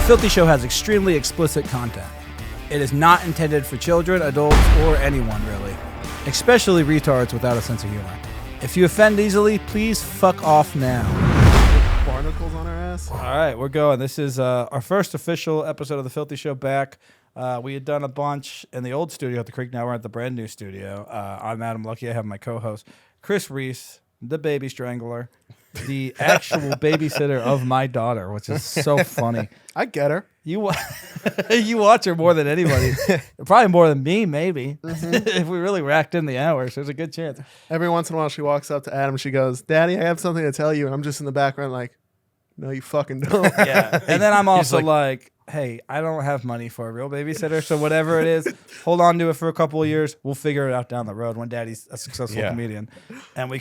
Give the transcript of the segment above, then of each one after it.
Filthy Show has extremely explicit content. It is not intended for children, adults, or anyone, really. Especially retards without a sense of humor. If you offend easily, please fuck off now. Barnacles on our ass. All right, we're going. This is our first official episode of the Filthy Show back. We had done a bunch in the old studio at the Creek. Now we're at the brand new studio. I'm Adam Luckey. I have my co-host, Chris Rees, the baby strangler, the actual babysitter of my daughter, which is so funny. I get her. You watch her more than anybody. Probably more than me, maybe. If we really racked in the hours, there's a good chance. Every once in a while, she walks up to Adam. She goes, "Daddy, I have something to tell you." And I'm just in the background like, "No, you fucking don't." Yeah. And then I'm also like, hey, I don't have money for a real babysitter, so whatever it is, hold on to it for a couple of years. We'll figure it out down the road when Daddy's a successful comedian, and we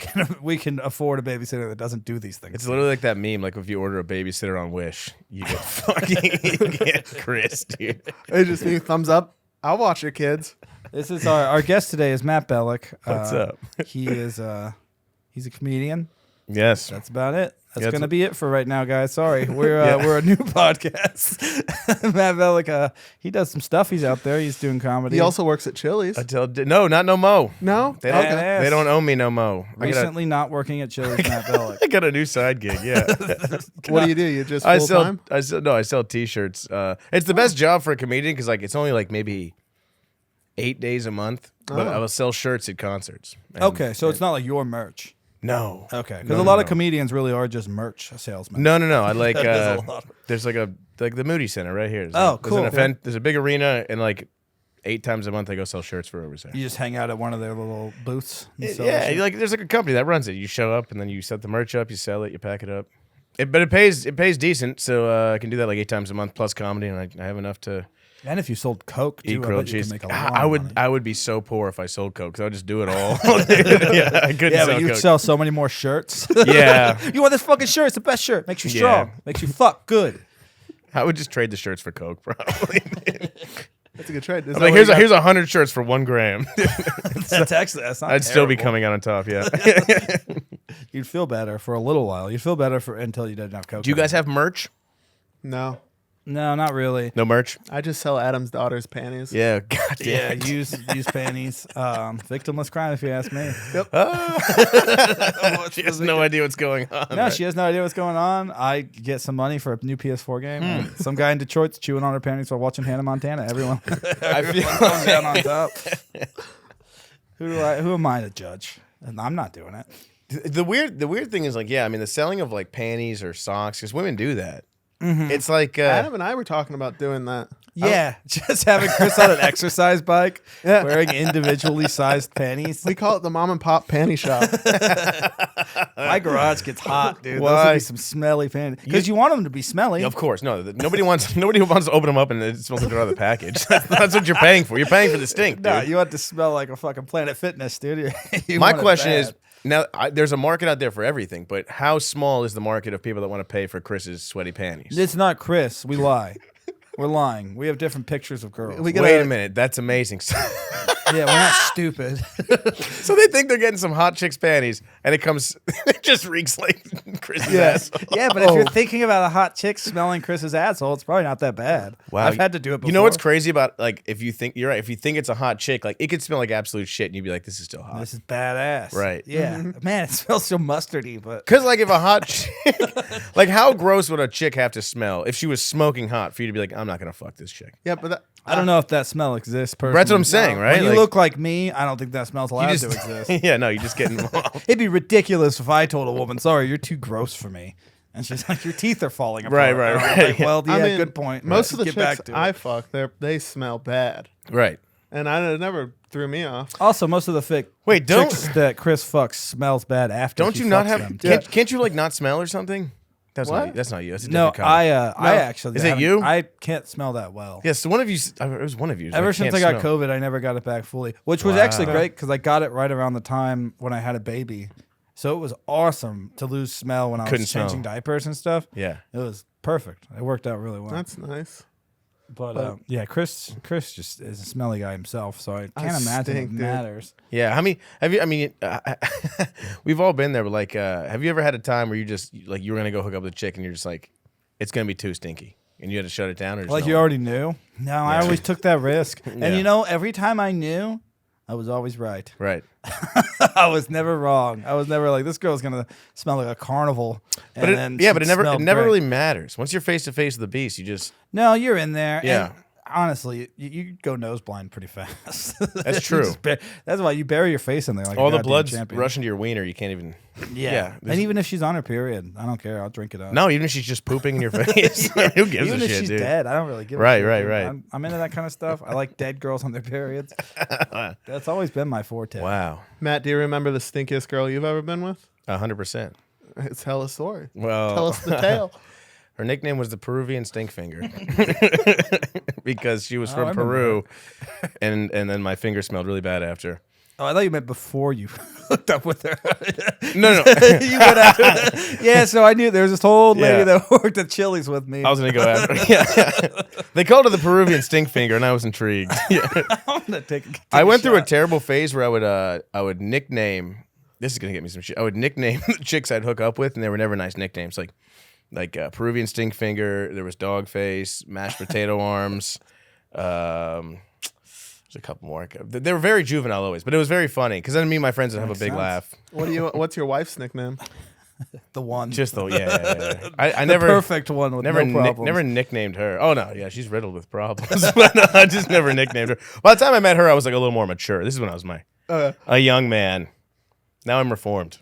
can afford a babysitter that doesn't do these things. It's literally like that meme, like if you order a babysitter on Wish, you get you get Chris, dude. They just need thumbs up. I'll watch your kids. This is our guest today is Matt Bellak. What's up? He is he's a comedian. Yes. That's about it. That's Yeah, going to be it for right now, guys. Sorry. We're a new podcast. Matt Bellak, he does some stuff. He's out there. He's doing comedy. He also works at Chili's. No, not no mo. No? They don't, Badass. they don't owe me no mo. Recently not working at Chili's, Matt Bellak. I got a new side gig, yeah. What do? You just full time? I sell t-shirts. It's the best job for a comedian because like it's only like maybe 8 days a month, but I will sell shirts at concerts. And- Okay, so it's not like your merch. No. Okay, because a lot of comedians really are just merch salesmen. No. I like There's a lot. there's like the Moody Center right here. Oh, cool. There's an event. There's a big arena, and like 8 times a month I go sell shirts for overseas. You just hang out at one of their little booths. And sell Yeah, shit? like there's like a company that runs it. You show up and then you set the merch up, you sell it, you pack it up. But it pays decent, so I can do that like 8 times a month plus comedy, and I have enough to And if you sold Coke, too, eat I grilled bet you cheese. could make a lot of money. I would be so poor if I sold Coke because I would just do it all. Yeah, I couldn't Yeah, sell but you'd Coke. sell so many more shirts. Yeah, You want this fucking shirt? It's the best shirt. Makes you strong. Makes you fuck good. I would just trade the shirts for Coke, probably. That's a good trade. I'm like, here's 100 shirts for 1 gram. That's not I'd still be terrible. coming out on top. Yeah. You'd feel better for a little while. You'd feel better until you didn't have Coke. Do you guys have merch? No. No, not really. No merch. I just sell Adam's daughter's panties. Yeah. God Yeah, damn. use panties. Victimless crime, if you ask me. She has no idea what's going on. No, right? she has no idea what's going on. I get some money for a new PS4 game. And some guy in Detroit's chewing on her panties while watching Hannah Montana. Everyone comes down on top. Who am I to judge? And I'm not doing it. The weird thing is like, yeah, I mean, the selling of like panties or socks, because women do that. It's like Adam and I were talking about doing that. Yeah, just having Chris on an exercise bike, wearing individually sized panties. We call it the mom and pop panty shop. My garage gets hot, dude. Those Why? would be some smelly panties. Because you want them to be smelly. Of course, no. Nobody wants to open them up and it smells like they're out of the package. That's what you're paying for. You're paying for the stink, dude. No, you want to smell like a fucking Planet Fitness, dude. You My want it question bad. is, now there's a market out there for everything, but how small is the market of people that want to pay for Chris's sweaty panties? It's not Chris. We lie. We're lying. We have different pictures of girls. We Wait a minute, that's amazing. Yeah, we're not stupid. So they think they're getting some hot chicks panties, and it just reeks like Chris's ass. Yeah, but if you're thinking about a hot chick smelling Chris's asshole, it's probably not that bad. Wow, I've had to do it before. You know what's crazy about like if you think you're right, if you think it's a hot chick, like it could smell like absolute shit, and you'd be like, "This is still hot." This is badass. Right. Yeah. Man, it smells so mustardy, but Because like if a hot chick, like how gross would a chick have to smell if she was smoking hot for you to be like, "I'm not gonna fuck this chick." Yeah, but I don't know if that smell exists personally. That's what I'm saying, right? When you Like- look like me, I don't think that smell's allowed You to just, exist. yeah, no, you just get involved. It'd be ridiculous if I told a woman, "Sorry, you're too gross for me," and she's like, "Your teeth are falling apart." Right, And I'm right. like, well, yeah, I mean, good point. most of the Get chicks back to I it. fuck, they smell bad. Right. And it never threw me off. Also, most of the Wait, don't- chicks that Chris fucks smells bad after. Don't she you not fucks have? them. Can't you like not smell or something? That's What? not. That's not you. That's a No, different kind. I actually. Is it haven't- you? I can't smell that well. Yes, one of you. It was one of you. Ever since I got smell. COVID, I never got it back fully, which was actually great because I got it right around the time when I had a baby. So it was awesome to lose smell when I Couldn't was changing smell. diapers and stuff. Yeah. It was perfect. It worked out really well. That's nice. But yeah, Chris just is a smelly guy himself, so I I can't imagine stink, it dude. matters. Yeah. How many have you? I mean, we've all been there. But like, have you ever had a time where you just like you were gonna go hook up with a chick and you're just like, it's gonna be too stinky? and you had to shut it down, or just Like no? you already knew? No, I always took that risk. And you know, every time I knew, I was always right. Right. I was never wrong. I was never like, this girl's gonna smell like a carnival. But And it never great. really matters. Once you're face to face with the beast, you just No, you're in there. Yeah. And honestly, you go nose blind pretty fast. That's true. That's why you bury your face in there. Like all a the goddamn blood's champion. rushing to your wiener. You can't even. Yeah. And even if she's on her period, I don't care. I'll drink it up. No, even if she's just pooping in your face. Who gives Even a if shit, she's dude? dead, I don't really give Right, a shit. right, dude. right. I'm into that kind of stuff. I like dead girls on their periods. That's always been my forte. Wow. Matt, do you remember the stinkiest girl you've ever been with? 100%. Tell a story. Well, Tell us the tale. her nickname was the Peruvian Stinkfinger because she was from I remember Peru, and then my finger smelled really bad after. Oh, I thought you meant before you hooked up with her. No. You went out. Yeah, so I knew there was this whole lady Yeah. that worked at Chili's with me. I was gonna go after. Yeah. They called her the Peruvian Stinkfinger, and I was intrigued. Yeah. I'm gonna take I went through a shot. terrible phase where I would nickname. This is gonna get me some shit. I would nickname the chicks I'd hook up with, and they were never nice nicknames. Like Peruvian Stinkfinger. There was Dogface, Mashed Potato Arms. There's a couple more. They were very juvenile always, but it was very funny because then me and my friends would have a big sense. laugh. What's your wife's nickname? The one. Just though, yeah. I the never perfect one with never no problems. never nicknamed her. Oh no, yeah, she's riddled with problems. But I just never nicknamed her. By the time I met her, I was like a little more mature. This is when I was a young man. Now I'm reformed.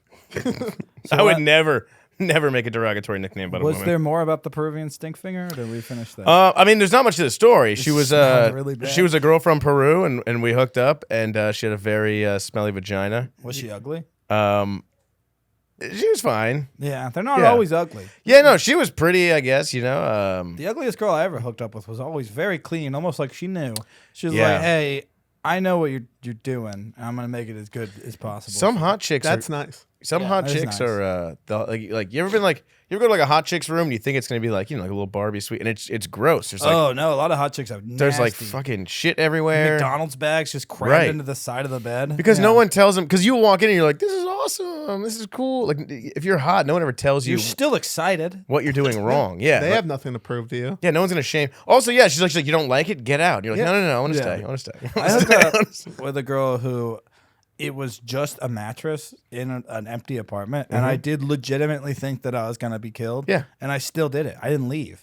I would never make a derogatory nickname about a Was woman. there more about the Peruvian Stinkfinger, or did we finish that? I mean, there's not much to the story. She was smelled really bad. she was a girl from Peru, and we hooked up, and she had a very smelly vagina. Was she ugly? She was fine. Yeah, they're not Yeah. always ugly. Yeah, no, she was pretty, I guess. You know. The ugliest girl I ever hooked up with was always very clean, almost like she knew. She was Yeah. like, "Hey, I know what you're doing, and I'm gonna make it as good as possible." Some hot chicks. That's nice. Some Yeah, hot that is chicks nice. are like you ever been like you ever go to like a hot chick's room and you think it's gonna be like like a little Barbie suite and it's gross. There's like Oh no, a lot of hot chicks have there's like nasty fucking shit everywhere. McDonald's bags just crammed Right. into the side of the bed Because no Yeah. one tells them. Because you walk in and you're like, this is awesome. This is cool. Like if you're hot, no one ever tells you You're still excited. what you're doing wrong. Yeah, They like- have nothing to prove to you. yeah. No one's gonna shame. Also, yeah, she's like, you don't like it, get out. And you're like, Yeah. no. I want to Yeah. stay. I want to stay. I hooked up with a girl who it was just a mattress in an empty apartment, and I did legitimately think that I was gonna be killed. Yeah. and I still did it. I didn't leave.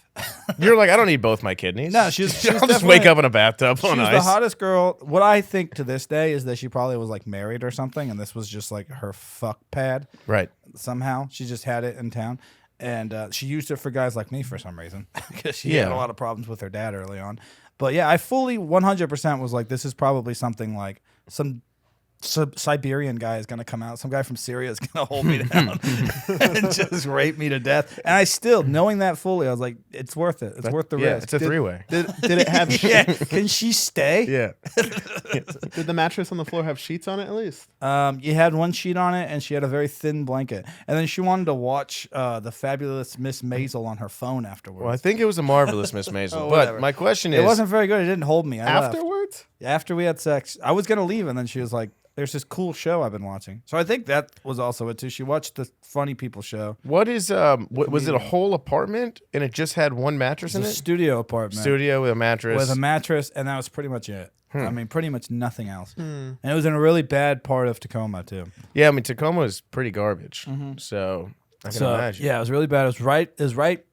You're like, I don't need both my kidneys. No, she's I'll just definitely- wake up in a bathtub She on was ice. the hottest girl. What I think to this day is that she probably was like married or something, and this was just like her fuck pad. Right. Somehow she just had it in town, and she used it for guys like me for some reason because she had Yeah. a lot of problems with her dad early on. But yeah, I fully 100% was like, this is probably something like some Siberian guy is gonna come out. Some guy from Syria is gonna hold me down and just rape me to death. And I still, knowing that fully, I was like, it's worth it. It's worth the Yeah, risk. it's a three-way. Did it have? Yeah, can she stay? Yeah. Did the mattress on the floor have sheets on it at least? You had one sheet on it, and she had a very thin blanket. And then she wanted to watch the fabulous Miss Maisel on her phone afterwards. Well, I think it was a marvelous Miss Maisel. Oh, but whatever. my question is, It wasn't very good. It didn't hold me. I left. Afterwards? After we had sex, I was gonna leave, and then she was like, "There's this cool show I've been watching." So I think that was also it too. She watched the Funny People show. what is was it a whole apartment and it just had one mattress It in was a it? studio apartment Studio with a mattress. with a mattress, and that was pretty much it. I mean, pretty much nothing else. And it was in a really bad part of Tacoma too. Yeah, I mean Tacoma is pretty garbage. So I can imagine. yeah, it was really bad. It was right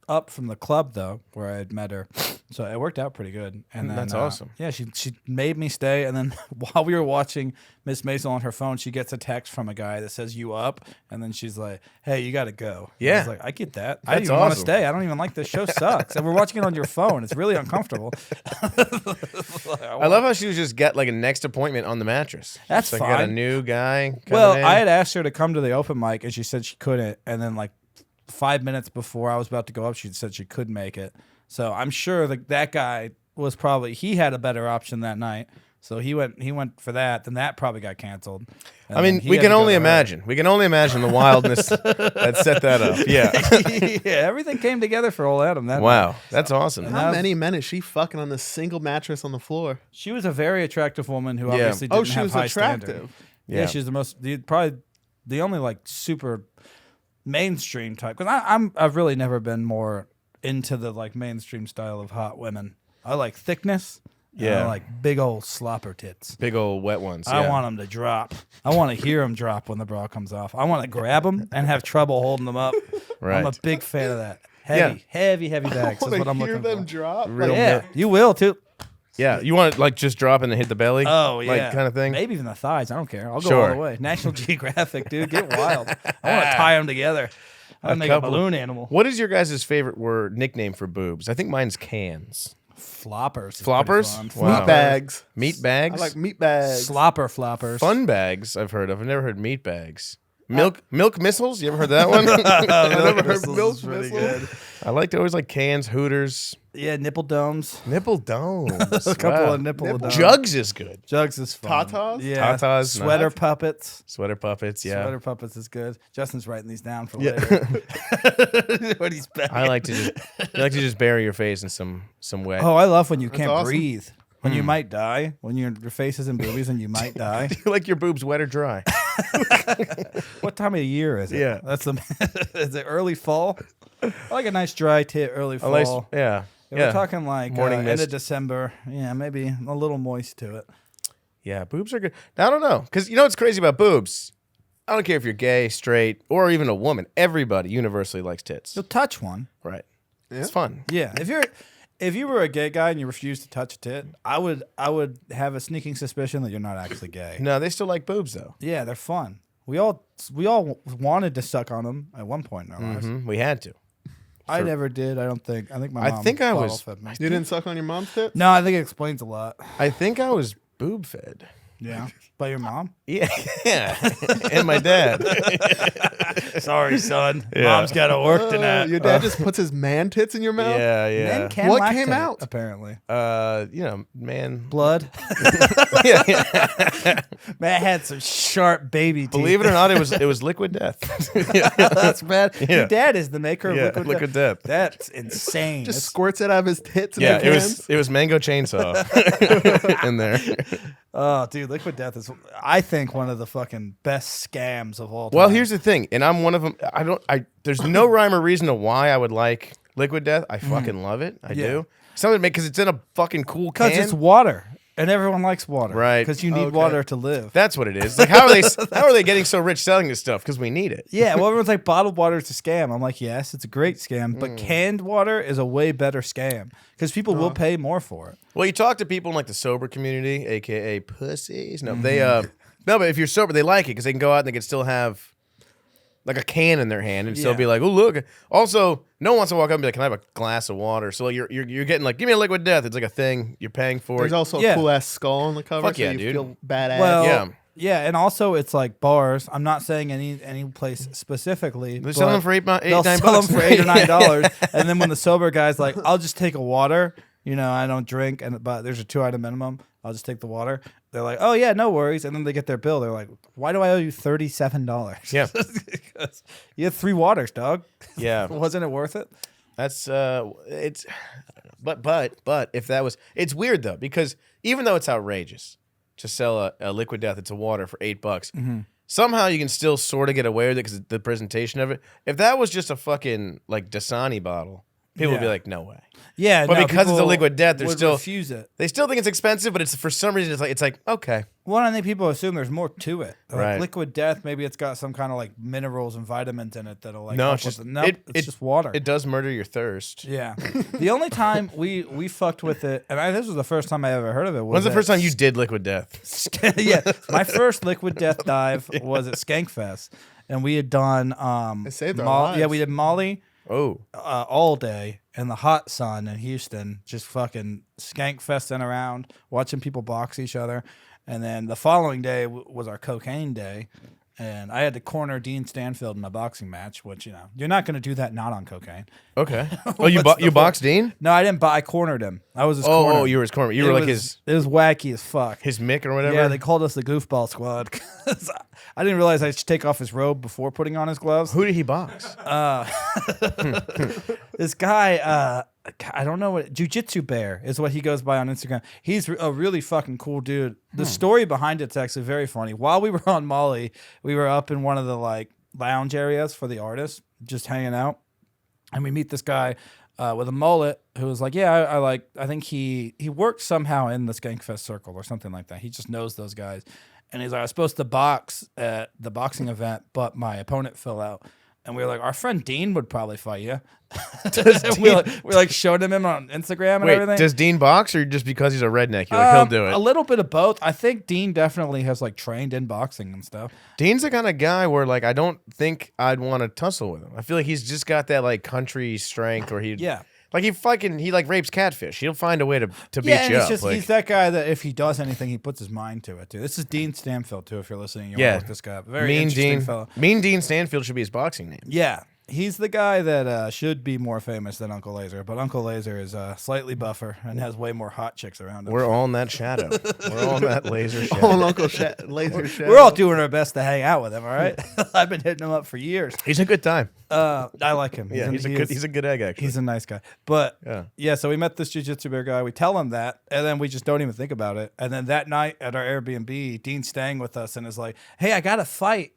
up from the club though, where I had met her. So it worked out pretty good. And then, That's awesome. Yeah, she made me stay. And then while we were watching Miss Maisel on her phone, she gets a text from a guy that says "you up," and then she's like, "Hey, you got to go." Yeah. I was like, I get that. I That's don't even want to awesome. stay. I don't even like this show. Sucks. And we're watching it on your phone. It's really uncomfortable. I love how she was just got like a next appointment on the mattress. That's She's like, got a fine. new guy. Coming Well, in. I had asked her to come to the open mic, and she said she couldn't. And then, like 5 minutes before I was about to go up, she said she could make it. So I'm sure that guy was probably he had a better option that night. So he went for that. Then that probably got canceled. And I then mean, he we had can to go only to her. imagine. We can only imagine the wildness that set that up. Yeah. Yeah, everything came together for old Adam. That night. Wow, that's awesome. How many men is she fucking on this single mattress on the floor? She was a very attractive woman who Yeah. obviously didn't Oh, she have was high attractive. standard. Yeah. Yeah, she's probably the only like super mainstream type. Because I've really never been more into the like mainstream style of hot women. I like thickness. Yeah. I like big old slopper tits. Big old wet ones. I yeah. want them to drop. I want to hear them drop when the bra comes off. I want to grab them and have trouble holding them up. Right. I'm a big fan of that. Heavy bags is what I'm hear looking them for. drop. Real Yeah, you will too. Yeah, you want it like just drop and then hit the belly? Oh yeah, like kind of thing. Maybe even the thighs. I don't care. I'll go Sure. all the way. National Geographic, dude, get wild. I want to tie them together. I make a balloon animal. What is your guys' favorite word nickname for boobs? I think mine's cans. Floppers. Floppers? Wow. Meat bags. Meat bags. I like meat bags. Slopper floppers. Fun bags. I've heard of. I've never heard meat bags. Milk Missles. You ever heard that one? I never heard Missles milk is pretty Missles. I like to always like cans, Hooters, Yeah, nipple domes. nipple domes. A couple of nipple domes. Jugs is good. Jugs is fun. Tatas? Yeah. Tatas, Sweater nuts. puppets. Sweater puppets. Yeah. Sweater puppets is good. Justin's writing these down for Yeah. later. What he's I like to just bury your face in some wet. Oh, I love when you can't awesome. breathe. When you might die. When your face is in boobies and you might die. Like your boobs wet or dry. What time of year is it? Yeah. That's the. Is it early fall? I like a nice dry tit early fall. Yeah. If Yeah. we're talking like Morning end mist. of December. Yeah, maybe a little moist to it. Yeah, boobs are good. Now, I don't know. Because you know what's crazy about boobs? I don't care if you're gay, straight, or even a woman. Everybody universally likes tits. You'll touch one. Right. It's fun. Yeah. If you were a gay guy and you refused to touch a tit, I would have a sneaking suspicion that you're not actually gay. No, they still like boobs, though. Yeah, they're fun. We all wanted to suck on them at one point in our lives. We had to. I never did. I don't think. I think my I mom. think I bottle was- fed me. You didn't suck on your mom's tits? No, I think it explains a lot. I think I was boob fed. Yeah, by your mom. Yeah. And my dad. Sorry, son. Yeah. Mom's got to work tonight. Your dad just puts his man tits in your mouth? Yeah. Men can What lactate, came out? Apparently, Man. blood. Yeah. Man had some sharp baby teeth. Believe it or not, it was liquid death. That's bad. Yeah. Your dad is the maker of Yeah, liquid, liquid death. That's insane. Just That's- squirts it out of his tits and Yeah, their hands? it was mango chainsaw in there. oh, dude, liquid death is, I think, one of the fucking best scams of all time. Well, here's the thing, and I'm one of them. There's no rhyme or reason to why I would like liquid death. I fucking love it. I Yeah. do. Something because it's in a fucking cool because can. it's water, and everyone likes water, Right. Because you need Okay. water to live. That's what it is. Like how are they getting so rich selling this stuff? Because we need it. Yeah, well, everyone's like, bottled water is a scam. I'm like, yes, it's a great scam, but canned water is a way better scam because people will pay more for it. Well, you talk to people in like the sober community, aka pussies. No, they no, but if you're sober, they like it because they can go out and they can still have like a can in their hand and still Yeah. be like, oh look. Also, no one wants to walk up and be like, can I have a glass of water? So like, you're getting like, give me a liquid death. It's like a thing you're paying for. There's it. also Yeah. a cool ass skull on the cover, Fuck so yeah, you dude. feel badass. Well, Yeah. yeah, and also it's like bars. I'm not saying any place specifically. They sell them for they'll $9 sell them for $8 or $9, Yeah. and then when the sober guy's like, "I'll just take a water," I don't drink, but there's a 2-item minimum. I'll just take the water. They're like, "Oh yeah, no worries," and then they get their bill. They're like, "Why do I owe you $37?" Yeah. Because you had 3 waters, dog. Yeah. Wasn't it worth it? That's it's but if that was it's weird though because even though it's outrageous to sell a liquid death, it's a water for $8. Somehow you can still sort of get away with it because the presentation of it. If that was just a fucking like Dasani bottle, people would be Yeah. like, no way. Yeah, But no, because it's a people liquid death, they're would still refuse it. They still think it's expensive, but it's for some reason it's like okay. Well, I think people assume there's more to it. Like Right. liquid death, maybe it's got some kind of like minerals and vitamins in it that'll like No, help it's just with it. Nope, it's just water. It does murder your thirst. Yeah. The only time we fucked with it, and this was the first time I ever heard of it. When's the at first time you did liquid death? yeah, my first liquid death dive was at Skankfest, and we had done It saved our Yeah, lives. we did Molly Oh, all day in the hot sun in Houston, just fucking Skankfesting around, watching people box each other, and then the following day was our cocaine day. And I had to corner Dean Stanfield in a boxing match, which, you're not going to do that not on cocaine. okay. Oh, you What's the boxed Dean? No, I didn't. I cornered him. I was his corner. Oh, you were his corner. You were It like was- It was wacky as fuck. his Mick or whatever. Yeah, they called us the Goofball Squad. 'Cause I didn't realize I should take off his robe before putting on his gloves. Who did he box? This guy, I don't know what JiuJitzu Bear is what he goes by on Instagram. He's a really fucking cool dude. The story behind it's actually very funny. While we were on Molly, we were up in one of the like lounge areas for the artists, just hanging out, and we meet this guy. with a mullet who was like, yeah, I think he worked somehow in the Skankfest circle or something like that. He just knows those guys. And he's like, I was supposed to box at the boxing event, but my opponent fell out. And we were like, our friend Dean would probably fight you. we like showed him on Instagram and everything. Does Dean box or just because he's a redneck? You're like, he'll do it. A little bit of both. I think Dean definitely has like trained in boxing and stuff. Dean's the kind of guy where like I don't think I'd want to tussle with him. I feel like he's just got that like country strength where he like he like rapes catfish. He'll find a way to beat you up. He's that guy that if he does anything, he puts his mind to it too. This is Dean Stanfield too. If you're listening, you want to look this guy up. Very interesting fellow. Mean Dean Stanfield should be his boxing name. Yeah. He's the guy that should be more famous than Uncle Laser, but Uncle Laser is slightly buffer and has way more hot chicks around him. We're all in that shadow. We're all in that laser shadow. All in Uncle Laser shadow. We're all doing our best to hang out with him, all right? I've been hitting him up for years. He's a good time. I like him. Yeah, he's a good egg, actually. He's a nice guy. But, so we met this jiu-jitsu bear guy. We tell him that, and then we just don't even think about it. And then that night at our Airbnb, Dean's staying with us and is like, hey, I got to fight.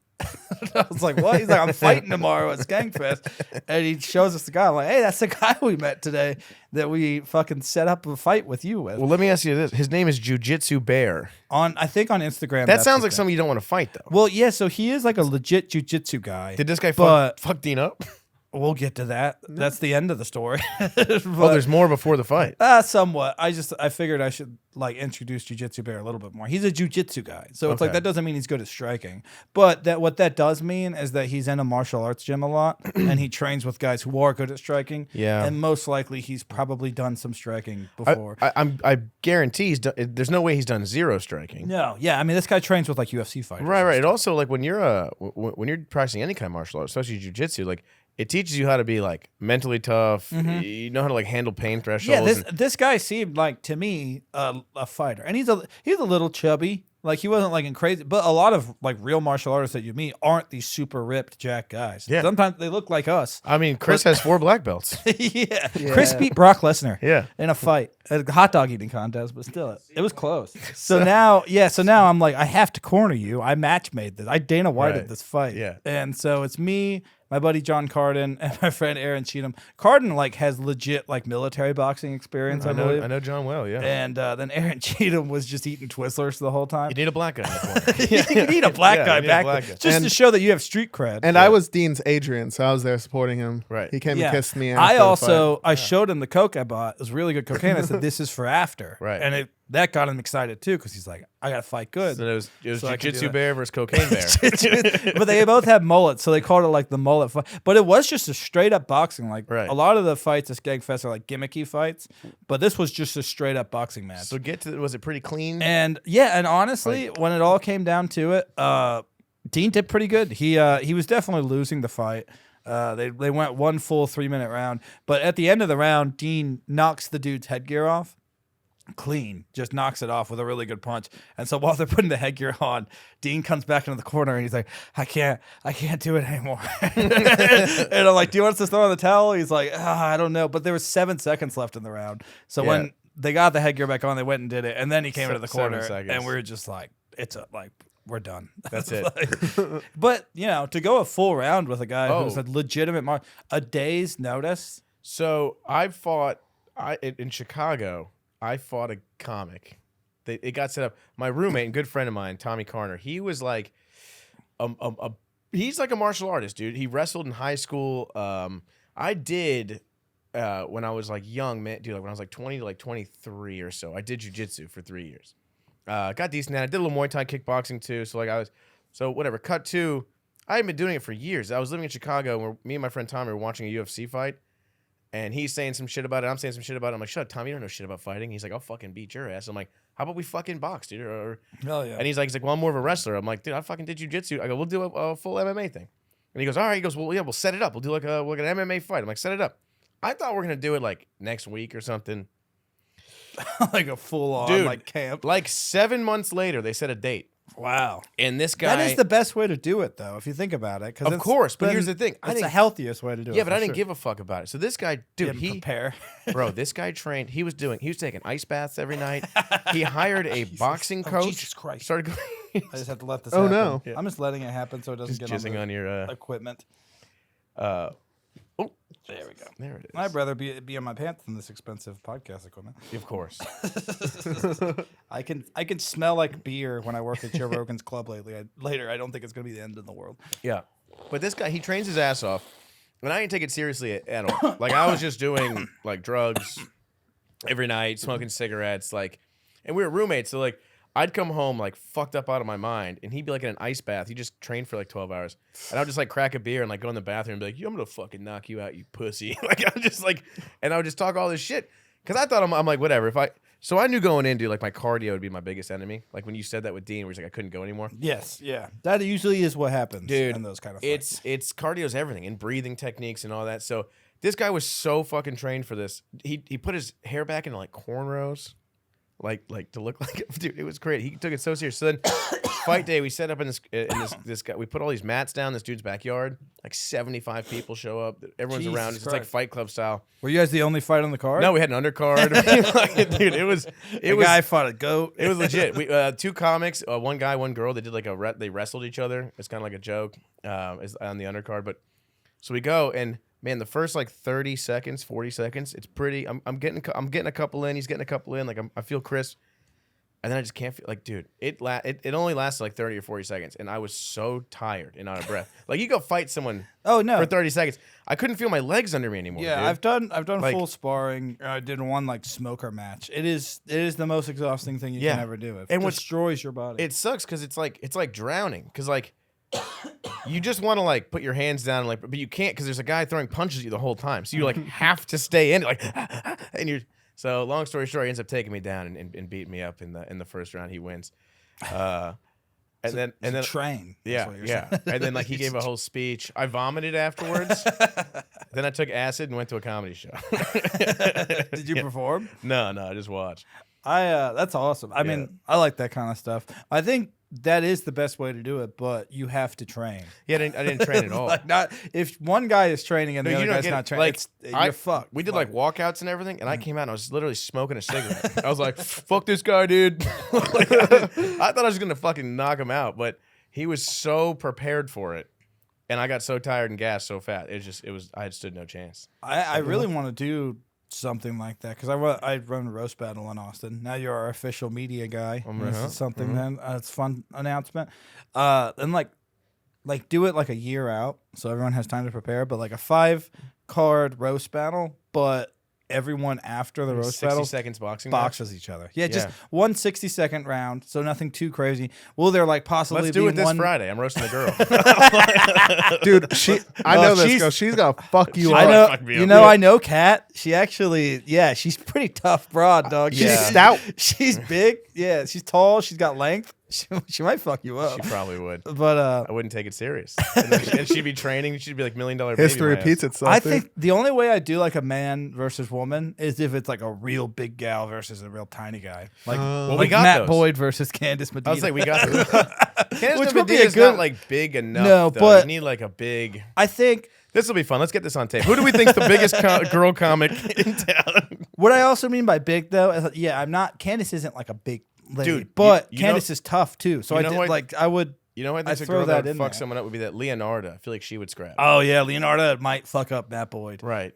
I was like, what? He's like, I'm fighting tomorrow at Skankfest. And he shows us the guy. I'm like, hey, that's the guy we met today that we fucking set up a fight with you with. Well, let me ask you this. His name is JiuJitzu Bear. I think on Instagram. That sounds like something you don't want to fight, though. Well, yeah, so he is like a legit jiu-jitsu guy. Did this guy fuck Dean up? We'll get to that. That's the end of the story. There's more before the fight. Somewhat. I figured I should like introduce Jiu-Jitsu Bear a little bit more. He's a jiu-jitsu guy. So it's like that doesn't mean he's good at striking. But what that does mean is that he's in a martial arts gym a lot and he trains with guys who are good at striking. Yeah. And most likely he's probably done some striking before. I guarantee there's no way he's done zero striking. No. Yeah. I mean, this guy trains with like UFC fighters. Right. And also like when you're practicing any kind of martial arts, especially jiu-jitsu, like it teaches you how to be like mentally tough. Mm-hmm. You know how to like handle pain thresholds. Yeah, this guy seemed like to me a fighter, and he's a little chubby. Like he wasn't like in crazy, but a lot of like real martial artists that you meet aren't these super ripped jack guys. Yeah. Sometimes they look like us. I mean, Chris has 4 black belts. Yeah. Chris beat Brock Lesnar. In a fight, a hot dog eating contest, but still, it was close. So now I'm like, I have to corner you. I match made this. I Dana Whited this fight. Yeah. And so it's me, my buddy John Carden, and my friend Aaron Cheatham. Carden like has legit like military boxing experience. I believe. I know John well. Yeah. And then Aaron Cheatham was just eating Twizzlers the whole time. You need a black guy in the corner. You need a black guy back there, just to show that you have street cred. And I was Dean's Adrian, so I was there supporting him. Right. He came and kissed me. I showed him the Coke I bought. It was really good cocaine. I said, this is for after. Right. And that got him excited too, because he's like, I gotta fight good. So it was Jiu-Jitsu Bear versus Cocaine Bear. But they both had mullets, so they called it like the mullet fight. But it was just a straight up boxing. Like a lot of the fights at Skankfest are like gimmicky fights, but this was just a straight up boxing match. So was it pretty clean? And honestly, when it all came down to it, Dean did pretty good. He was definitely losing the fight. They went one full 3-minute round, but at the end of the round, Dean knocks the dude's headgear off. Clean, just knocks it off with a really good punch. And so while they're putting the headgear on, Dean comes back into the corner and he's like, I can't do it anymore. And I'm like, do you want us to throw in the towel? He's like, I don't know. But there was 7 seconds left in the round. So when they got the headgear back on, they went and did it. And then he came into the corner and we were just like, we're done. That's it. But, to go a full round with a guy who's a legitimate a day's notice. So in Chicago, I fought a comic. It got set up. My roommate and good friend of mine, Tommy Carner, he was like, he's like a martial artist, dude. He wrestled in high school. I did when I was like young, man, dude. Like when I was like 20 to like 23 or so, I did jiu-jitsu for 3 years. Got decent at it. I did a little Muay Thai kickboxing too. So whatever. Cut to, I had been doing it for years. I was living in Chicago, and me and my friend Tommy were watching a UFC fight. And he's saying some shit about it. I'm saying some shit about it. I'm like, shut up, Tom. You don't know shit about fighting. He's like, I'll fucking beat your ass. I'm like, how about we fucking box, dude? Hell yeah. And he's like, well, I'm more of a wrestler. I'm like, dude, I fucking did jiu-jitsu. I go, we'll do a full MMA thing. And he goes, all right. He goes, well, yeah, we'll set it up. We'll do like an MMA fight. I'm like, set it up. I thought we're going to do it like next week or something. Like a full-on like camp. Like 7 months later, they set a date. Wow. And this guy... That is the best way to do it, though, if you think about it. Of course, but here's the thing. It's the healthiest way to do it. Yeah, but I didn't give a fuck about it. So this guy, dude, prepare. Bro, this guy trained. He was taking ice baths every night. He hired a boxing coach. Jesus Christ. Started going... I just have to let this happen. No. Yeah. I'm just letting it happen so it doesn't just get on your equipment. Oh, there we go. There it is. I'd rather be on my pants than this expensive podcast equipment. Of course. I can smell like beer when I work at Joe Rogan's club lately. I don't think it's gonna be the end of the world. Yeah. But this guy, he trains his ass off, and I didn't take it seriously at all. Like, I was just doing, like, drugs every night, smoking cigarettes, like, and we were roommates, so, like, I'd come home, like, fucked up out of my mind, and he'd be, like, in an ice bath. He just trained for, like, 12 hours. And I would just, like, crack a beer and, like, go in the bathroom and be like, I'm gonna fucking knock you out, you pussy. Like, I'm just, like, and I would just talk all this shit. Because I thought, I'm like, whatever. So I knew going in, dude, like, my cardio would be my biggest enemy. Like, when you said that with Dean, where he's like, I couldn't go anymore. Yes, yeah. That usually is what happens Dude, in those kind of fights. It's cardio's everything, and breathing techniques and all that. So this guy was so fucking trained for this. He put his hair back into, like, cornrows. Like to look like it. Dude, it was great. He took it so serious. So then fight day, we set up in this guy. We put all these mats down in this dude's backyard. Like 75 people show up. Everyone's Jesus around. It's Christ. like Fight Club style. Were you guys the only fight on the card? No, we had an undercard. Dude, it was guy fought a goat. It was legit. We two comics, one guy, one girl. They did like they wrestled each other. It's kind of like a joke is on the undercard. But so we go and. Man, the first like 30 seconds, 40 seconds, it's pretty. I'm getting a couple in. He's getting a couple in. Like I feel crisp, and then I just can't feel like, dude. It only lasted like 30 or 40 seconds, and I was so tired and out of breath. Like you go fight someone. Oh no. For 30 seconds, I couldn't feel my legs under me anymore. Yeah, dude. I've done Like- full sparring. I did one like smoker match. It is the most exhausting thing you can ever do. It And what destroys your body. It sucks because it's like drowning. Because like you just want to like put your hands down, like, but you can't because there's a guy throwing punches at you the whole time. So you like have to stay in, like, and you're. So long story short, he ends up taking me down and beating me up in the first round. He wins. And then train. yeah. And then like he gave a whole speech. I vomited afterwards. Then I took acid and went to a comedy show. Did you perform? No, I just watched. That's awesome. I mean, I like that kind of stuff. I think that is the best way to do it, but you have to train. Yeah, I didn't train at all. Like not if one guy is training and the No, other you don't guy's get not it. training. Like, You're fucked. We did like walkouts and everything, and I came out and I was literally smoking a cigarette. I was like, "Fuck this guy, dude!" Like, I thought I was gonna fucking knock him out, but he was so prepared for it, and I got so tired and gassed so fat. I had stood no chance. I really want to do something like that because I run a roast battle in Austin. Now you're our official media guy. This is something then it's a fun announcement. And like do it like a year out so everyone has time to prepare. But like a 5-card roast battle, but everyone after the roast 60 battle seconds boxing boxes each other. Yeah, just Yeah. one 60-second round, so nothing too crazy. Will there like possibly Let's do be it this one Friday. I'm roasting the girl. Dude, I know this she's- girl. She's gonna fuck you I up. know, fuck me you up. know, Yeah. I know Kat. She actually, she's pretty tough broad, dog. Yeah. She's Stout. She's big. Yeah, she's tall. She's got length. She might fuck you up. She probably would. But I wouldn't take it serious. And she'd be training. She'd be like $1 million baby. History my ass. repeats itself. I dude. think the only way I do like a man versus woman is if it's like a real big gal versus a real tiny guy, like Well, we like got Matt those. Boyd versus Candice Medina. I was like, we got this. Candice Which would be a Medina's good- not like big enough. No, though. but- you need like a big. I think This will be fun. Let's get this on tape. Who do we think's the biggest girl comic in town? what I also mean by big though, is, I'm not. Candice isn't like a big lady, Dude, but you know- Candice is tough too. So you I know did what- like I would. You know, I I'd think a throw girl that that would in fuck there. someone up would be that Leonardo. I feel like she would scrap. Oh yeah, Leonardo might fuck up Matt Boyd. Right.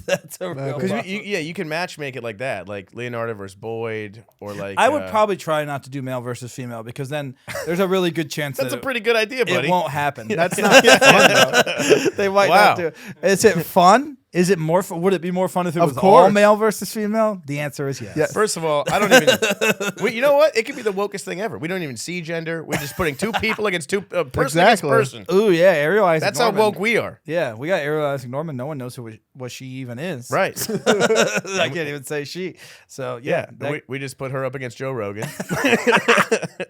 That's a real. Because problem. you can match make it like that, like Leonardo versus Boyd, or like. I would probably try not to do male versus female because then there's a really good chance That's that a pretty good idea, buddy. it won't happen. That's not fun, though. They might Wow. not do it. Is it fun? Is it more? Would it be more fun if it Of was all course. male versus female? The answer is yes. Yes. First of all, I don't even. You know what? It could be the wokest thing ever. We don't even see gender. We're just putting two people against two person Exactly. against person. Ooh yeah, Ariel Isaac. That's how Norman. woke we are. Yeah, we got Ariel Isaac Norman. No one knows what she even is. Right. I can't even say she. So Yeah. that- We just put her up against Joe Rogan.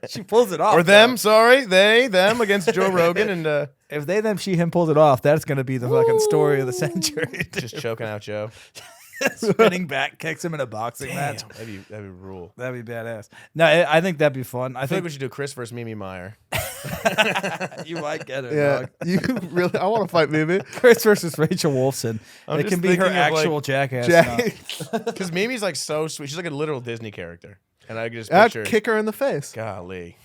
she pulls it off. Or though. them, sorry. them against Joe Rogan and If they, them, she, him pulls it off, that's gonna be the fucking story of the century. just choking out Joe. Spinning back kicks him in a boxing match. Damn, that'd be rule. That'd be badass. No, I think that'd be fun. I I feel like think we should do Chris versus Mimi Meyer. you might get it. Yeah, Dog. you really. I want to fight Mimi. Chris versus Rachel Wolfson. I'm It just can be her thinking of, like, actual jackass. Jack, stuff. Because Mimi's like so sweet. She's like a literal Disney character. And I could just I'd picture. kick her in the face. Golly.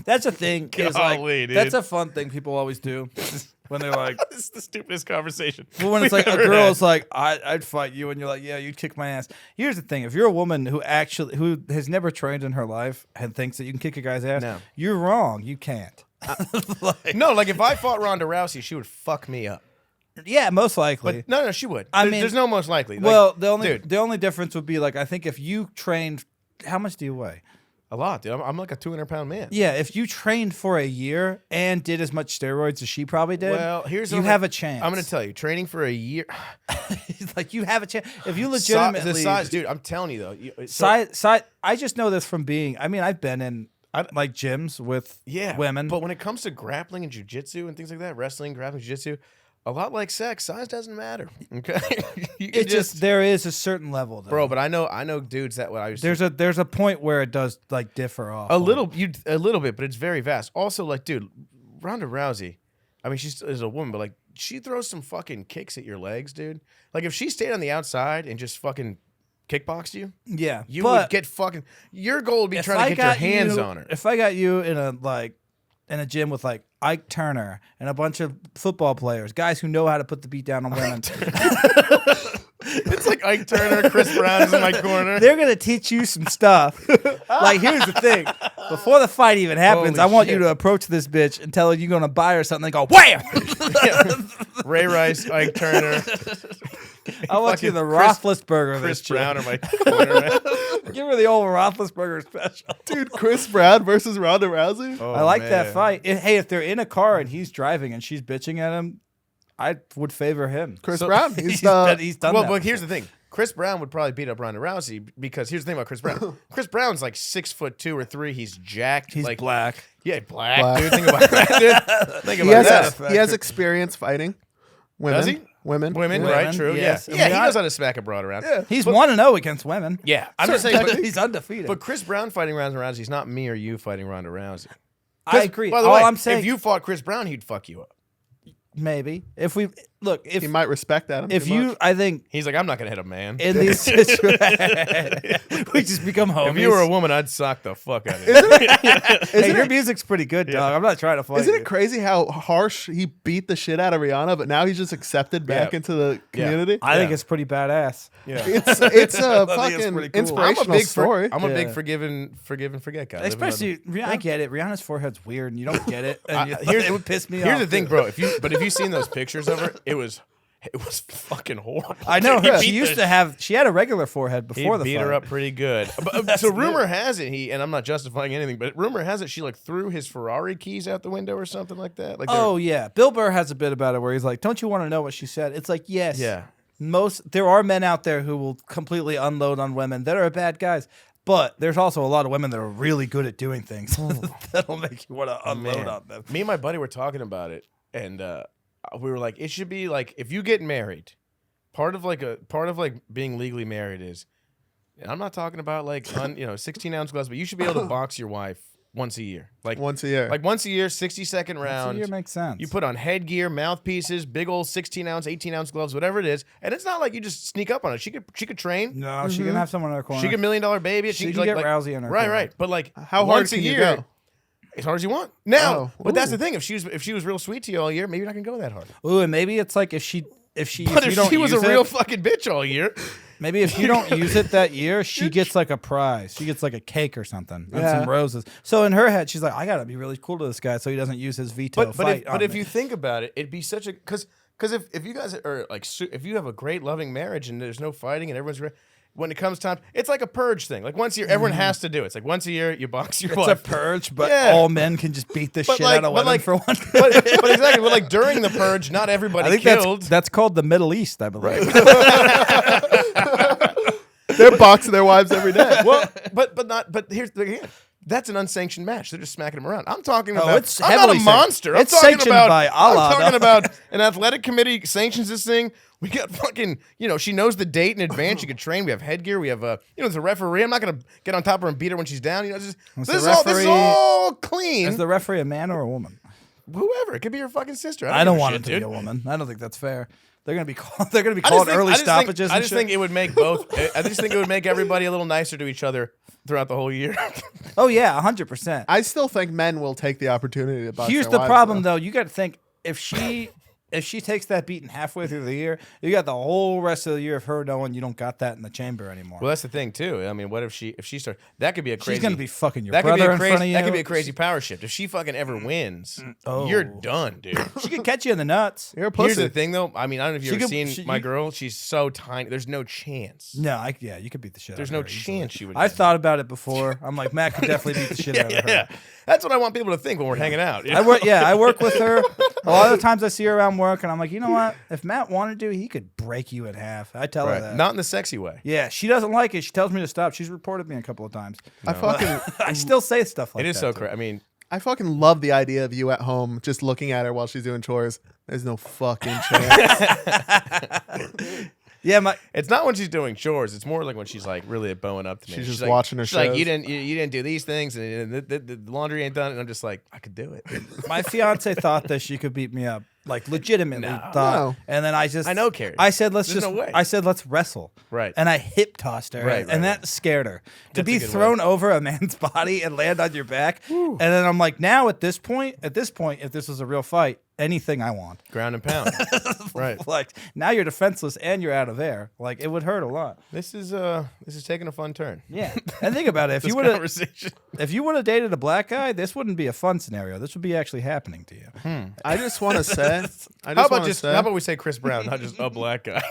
That's a thing. Is like, Golly, dude. that's a fun thing people always do. when they're like, This is the stupidest conversation. but when it's we've like a ever girl's had. like, I'd fight you, and you're like, yeah, you'd kick my ass. Here's the thing: if you're a woman who has never trained in her life and thinks that you can kick a guy's ass, No. you're wrong. You can't. No, like if I fought Ronda Rousey, she would fuck me up. Yeah, most likely. But no, she would. I mean, there's no most likely. Like, well, dude, the only difference would be like I think if you trained, how much do you weigh? a lot, dude. I'm like a 200-pound man. Yeah, if you trained for a year and did as much steroids as she probably did, Well, here's you what have a chance. I'm going to tell you, training for a year. like you have a chance if you legitimately the size, dude. I'm telling you though. Side, I just know this from being. I mean, I've been in like gyms with women. But when it comes to grappling and jiu-jitsu and things like that, wrestling, grappling, jiu-jitsu, a lot like sex, size doesn't matter. Okay, It's just there is a certain level, though. bro. But I know dudes that what I was there's a point where it does like differ off a little bit, but it's very vast. Also, like, dude, Ronda Rousey, I mean, she's is a woman, but like she throws some fucking kicks at your legs, dude. Like if she stayed on the outside and just fucking kickboxed you, Yeah, you but would get fucking. Your goal would be if trying to I get your got hands you- on her. If I got you in a gym with like Ike Turner and a bunch of football players, guys who know how to put the beat down on women, It's like Ike Turner, Chris Browne is in my corner. they're gonna teach you some stuff. Like here's the thing: before the fight even happens, Holy I want shit. you to approach this bitch and tell her you're gonna buy her something. And go wham! Ray Rice, Ike Turner, I want you Fucking the Chris- Roethlisberger. Chris This chick. Brown in my corner. Man. Give her the old Roethlisberger special. Dude, Chris Brown versus Ronda Rousey. Oh, I like that man. fight. Hey, if they're in a car and he's driving and she's bitching at him, I would favor him. Chris Brown. He's He's he's done Well, that. but here's the thing. Chris Brown would probably beat up Ronda Rousey because here's the thing about Chris Brown. Chris Brown's like 6'2" or 3. He's jacked. He's like, black. Yeah, black. Black. Dude, think about that. Dude. Think He about has that. he has experience fighting women. Does he? Women. Women, Women, right? True. yes. Yeah. I Yeah, mean, he knows how to smack a broad around. Yeah. He's 1-0 against women. Yeah. I'm just saying, but, he's undefeated. but Chris Brown fighting Ronda Rousey is not me or you fighting Ronda Rousey. I agree. By the All way, I'm saying, if you fought Chris Brown, he'd fuck you up. maybe if we look, if He might respect that. if you, I think He's like, I'm not gonna hit a man. in these situations, we just become homies. If you were a woman, I'd sock the fuck out of you. Hey, your music's pretty good, dog. I'm not trying to fight Isn't you. it crazy how harsh he beat the shit out of Rihanna, but now he's just accepted back Yeah. into the Yeah. community? I think Yeah. it's pretty badass. Yeah. It's a I think it's fucking pretty cool. inspirational story. I'm a big Yeah. forgive and forget guy. I live in Especially, I get it. Rihanna's forehead's weird, and you don't get it. And here's it would piss me off. Here's the thing, bro. If you seen those pictures of her, it was fucking horrible. I know He her. beat She used the- to have. She had a regular forehead He before the beat fight. her up pretty good. But, so rumor has it and I'm not justifying anything, but rumor has it she like threw his Ferrari keys out the window or something like that. Like, Oh yeah, Bill Burr has a bit about it where he's like, "Don't you want to know what she said?" It's like, yes, yeah. There are men out there who will completely unload on women that are bad guys, but there's also a lot of women that are really good at doing things that'll make you want to unload Man. on them. Me and my buddy were talking about it, and we were like, it should be like if you get married, part of being legally married is, and I'm not talking about like 16-ounce gloves, but you should be able to box your wife once a year, like Once a year. like once a year, 60-second So round. year makes sense. You put on headgear, mouthpieces, big old 16-ounce, 18-ounce gloves, whatever it is, and it's not like you just sneak up on it. She could train. no, she can have someone in her corner. She could $1 million baby. She can like, get like, Rousey in her Right, corner. right. But like How hard once can a you year, go? as hard as you want. Now, Oh, but that's ooh. the thing. If she was real sweet to you all year, maybe you're not gonna go that hard. Ooh, and maybe it's like if But you if don't she was a use real it, fucking bitch all year, maybe if you don't use it that year, she gets like a prize. She gets like a cake or something and Yeah. some roses. So in her head, she's like, I gotta be really cool to this guy so he doesn't use his veto. but if you think about it, it'd be such a because if you guys are like if you have a great loving marriage and there's no fighting and everyone's when it comes time, it's like a purge thing. Like once a year, everyone has to do it. It's like once a year you box your it's wife. a purge, but Yeah. all men can just beat the But shit like- out of but women like- for one. but exactly, but like during the purge, not everybody I think killed. that's called the Middle East, I believe. They're boxing their wives every day. Well, but here's the again. That's an unsanctioned match. They're just smacking them around. I'm talking about. it's I'm not a heavily monster. It's I'm talking sanctioned about. by Allah, I'm talking though. about an athletic committee sanctions this thing. We got fucking. She knows the date in advance. She could train. We have headgear. We have there's a referee. I'm not gonna get on top of her and beat her when she's down. This the is all referee- all clean. Is the referee a man or a woman? Whoever. It could be your fucking sister. I don't give a want shit, it to dude. be a woman. I don't think that's fair. They're gonna be called. They're gonna be I just called think- early I just think- stoppages. I and just shit. think it would make both. I just think it would make everybody a little nicer to each other throughout the whole year. Oh yeah, 100%. I still think men will take the opportunity to box Here's their the wives, problem, though. though. You got to think if she takes that beating halfway through the year, you got the whole rest of the year of her knowing you don't got that in the chamber anymore. Well, that's the thing too. I mean, what if she starts? That could be a crazy. She's gonna be fucking your that could be brother a in crazy, front of you. That could be a crazy power shift. If she fucking ever wins, you're done, dude. She could catch you in the nuts. You're a pussy. Here's the thing, though. I mean, I don't know if you've ever could- seen my girl. She's so tiny. There's no chance. No, you could beat the shit. There's out of no her easily. chance she would. I've thought about it before. I'm like, Matt could definitely beat the shit out of her. Yeah, that's what I want people to think when we're hanging out. I work with her. A lot of the times I see her around work, and I'm like, you know what? If Matt wanted to, he could break you in half. I tell her that. Not in the sexy way. Yeah, she doesn't like it. She tells me to stop. She's reported me a couple of times. I still say stuff like that. It is so too. crazy. I mean, I fucking love the idea of you at home just looking at her while she's doing chores. There's no fucking chance. Yeah, it's not when she's doing chores. It's more like when she's like really bowing up to me. She's just like, watching her She's like, shows. you didn't do these things, and the laundry ain't done. And I'm just like, I could do it. my fiance thought that she could beat me up, like legitimately thought. No. And then I just, Carrie. I said, There's no way. I said, let's wrestle. Right. And I hip tossed her. Right, and that scared her. To That's be a good thrown over a man's body and land on your back. And then I'm like, now at this point, if this was a real fight, anything I want. Ground and pound. Right. Like now you're defenseless and you're out of air. Like it would hurt a lot. This is taking a fun turn. Yeah. And think about it. If This you would have conversation. if you would have dated a black guy, this wouldn't be a fun scenario. This would be actually happening to you. I just want to say. How about we say Chris Browne, not just a black guy?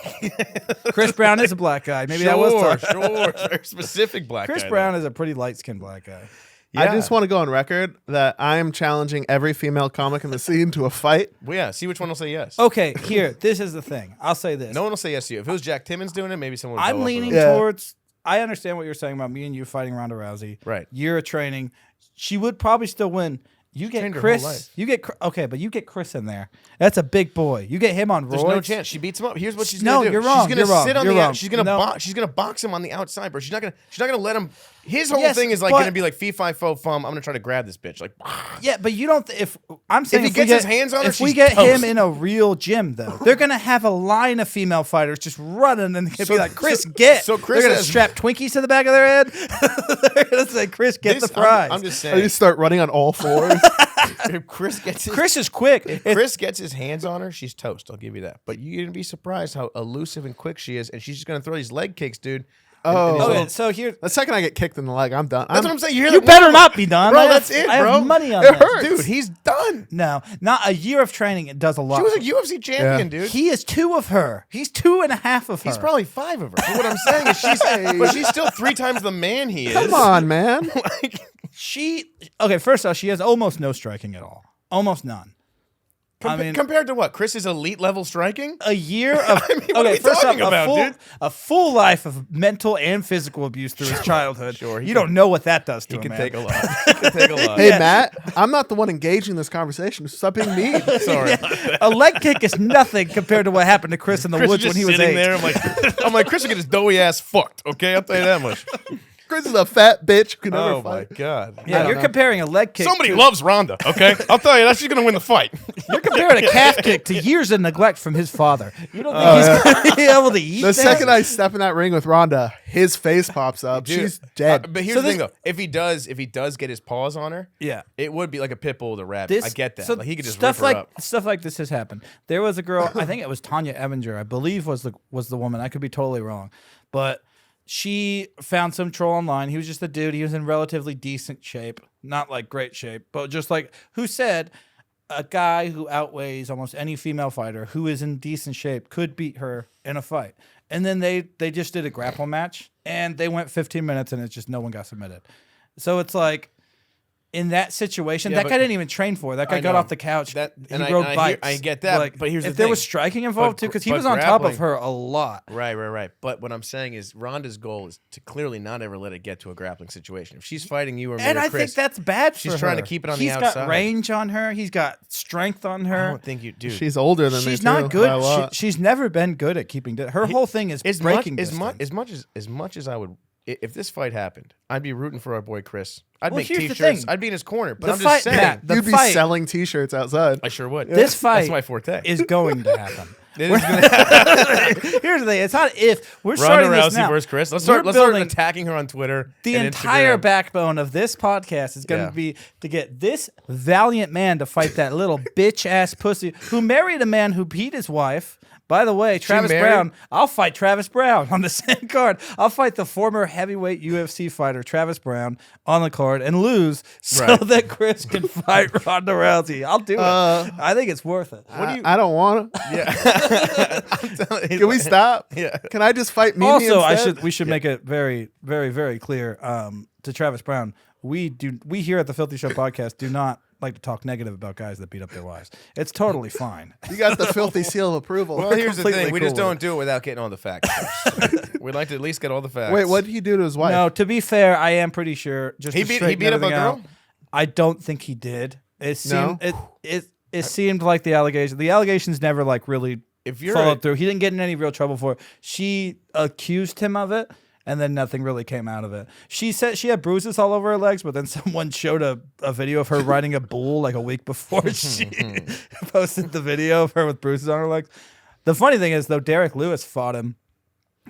Chris Browne is a black guy. Maybe that was sure. Very specific black Chris guy. Browne is a pretty light-skinned black guy. I just want to go on record that I am challenging every female comic in the scene to a fight. Well, yeah. See which one will say yes. Okay, here. This is the thing. I'll say this. No one will say yes to you. If it was Jack Timmons doing it, maybe someone would go I'm up leaning with it. towards. I understand what you're saying about me and you fighting Ronda Rousey. Right. You're training. She would probably still win. You get trained her whole Chris. life. You get okay, but you get Chris in there. That's a big boy. You get him on There's roids. no chance. She beats him up. Here's what she's No, gonna do. you're wrong. She's You're gonna wrong. sit on You're the wrong. out. She's gonna No. she's gonna box him on the outside, bro. She's not gonna let him. His whole Yes, thing is like but- gonna be like fee fi fo fum. I'm gonna try to grab this bitch. Like, Yeah, but you don't. If I'm saying he we gets get, his hands on her, if we she's get him toast. in a real gym, though, they're gonna have a line of female fighters just running, and they'll be like, "Chris, get!" so Chris they're gonna has- strap Twinkies to the back of their head. They're gonna say, "Chris, get the prize." I'm just Or saying. you start running on all fours. If Chris gets his, Chris is quick. if Chris gets his hands on her, she's toast. I'll give you that. But you're gonna be surprised how elusive and quick she is, and she's just gonna throw these leg kicks, dude. Oh. Okay, so here, The second I get kicked in the leg, I'm done. That's what I'm saying. you better not be done, Bro, I have- that's it, I have bro. money on It this. hurts. Dude, he's done. No, not a year of training. It does a lot. She was a UFC champion, Yeah. dude. He is 2 of her. He's 2.5 of her. He's probably 5 of her. But what I'm saying is but she's still 3 times the man he is. Come on, man. Okay, first off, she has almost no striking at all. Almost none. Compared to what? Chris's elite level striking? A year of what are we talking about, dude? a full life of mental and physical abuse through his childhood. Sure, you don't know what that does to He him, can man. take a lot. He can take a lot. Hey, Matt, I'm not the one engaging this conversation. Stop being mean. Sorry. A leg kick is nothing compared to what happened to Chris in the Chris woods is when just he was sitting 8. there. I'm like, Chris will get his doughy ass fucked. Okay, I'll tell you that much. Chris is a fat bitch who can never Oh my fight. god. Yeah, don't you're know. comparing a leg kick. Somebody to, loves Rhonda. Okay, I'll tell you that she's gonna win the fight. You're comparing a calf kick to years of neglect from his father. You don't think he's going to be able to eat The that? second I step in that ring with Rhonda, his face pops up. Dude, She's dead. But here's So the thing this- though. If he does get his paws on her, Yeah. it would be like a pit bull with a rabbit. I get that. So Like, he could just stuff rip her like up. stuff like this has happened. There was a girl, I think it was Tanya Evinger, I believe was the woman. I could be totally wrong, but she found some troll online. He was just a dude. He was in relatively decent shape, not like great shape, but just like who said a guy who outweighs almost any female fighter who is in decent shape could beat her in a fight. And then they just did a grapple match and they went 15 minutes and it's just no one got submitted. So it's like in that situation, Yeah, that but- guy didn't even train for it. That guy I got know. off the couch. That- he and I- rode and bikes. I get that, but here's the if there was thing. striking involved too, because he but was on top of grappling- her a lot. Right. But what I'm saying is Rhonda's goal is to clearly not ever let it get to a grappling situation. If she's fighting you or me And or I Chris, think that's bad for she's her. trying to keep it on the He's outside. got range on her. He's got strength on I her. don't think you do. She's older than me. She's too, not by a good. lot. She's never been good at keeping. Her whole thing is breaking distance. as much as I would. If this fight happened, I'd be rooting for our boy Chris. I'd Well, make here's the T-shirts. thing. I'd be in his corner. But The I'm fight- just saying, Matt, the You'd be fight- selling T-shirts outside. I sure would. This fight That's my forte. is going to happen. It is gonna Here's the thing: it's not if we're Ronda starting this Rousey now. versus Chris. Let's We're start building- attacking her on Twitter. The and entire Instagram. backbone of this podcast is going to be to get this valiant man to fight that little bitch ass pussy who married a man who beat his wife. By the way, Travis married? Browne. I'll fight Travis Browne on the same card. I'll fight the former heavyweight UFC fighter Travis Browne on the card and lose so Right. that Chris can fight Ronda Rousey. I'll do it. I think it's worth it. I don't want to. Yeah. I'm telling you. Can we stop? Yeah. Can I just fight Mimi Also, instead? we should make it very, very, very clear to Travis Browne. We here at the Filthy Show podcast do not like to talk negative about guys that beat up their wives. It's totally fine. You got the filthy seal of approval. Well, We're here's the completely thing. We cool just with don't do it without getting all the facts first. We'd like to at least get all the facts. it. Wait, what did he do to his wife? No, to be fair, I am pretty sure. Just He to beat straighten up a everything girl? out, I don't think he did. It No? seemed it seemed like the allegations never like really If you're followed through. He didn't get in any real trouble for it. She accused him of it, and then nothing really came out of it. She said she had bruises all over her legs, but then someone showed a video of her riding a bull like a week before she posted the video of her with bruises on her legs. The funny thing is, though, Derek Lewis fought him,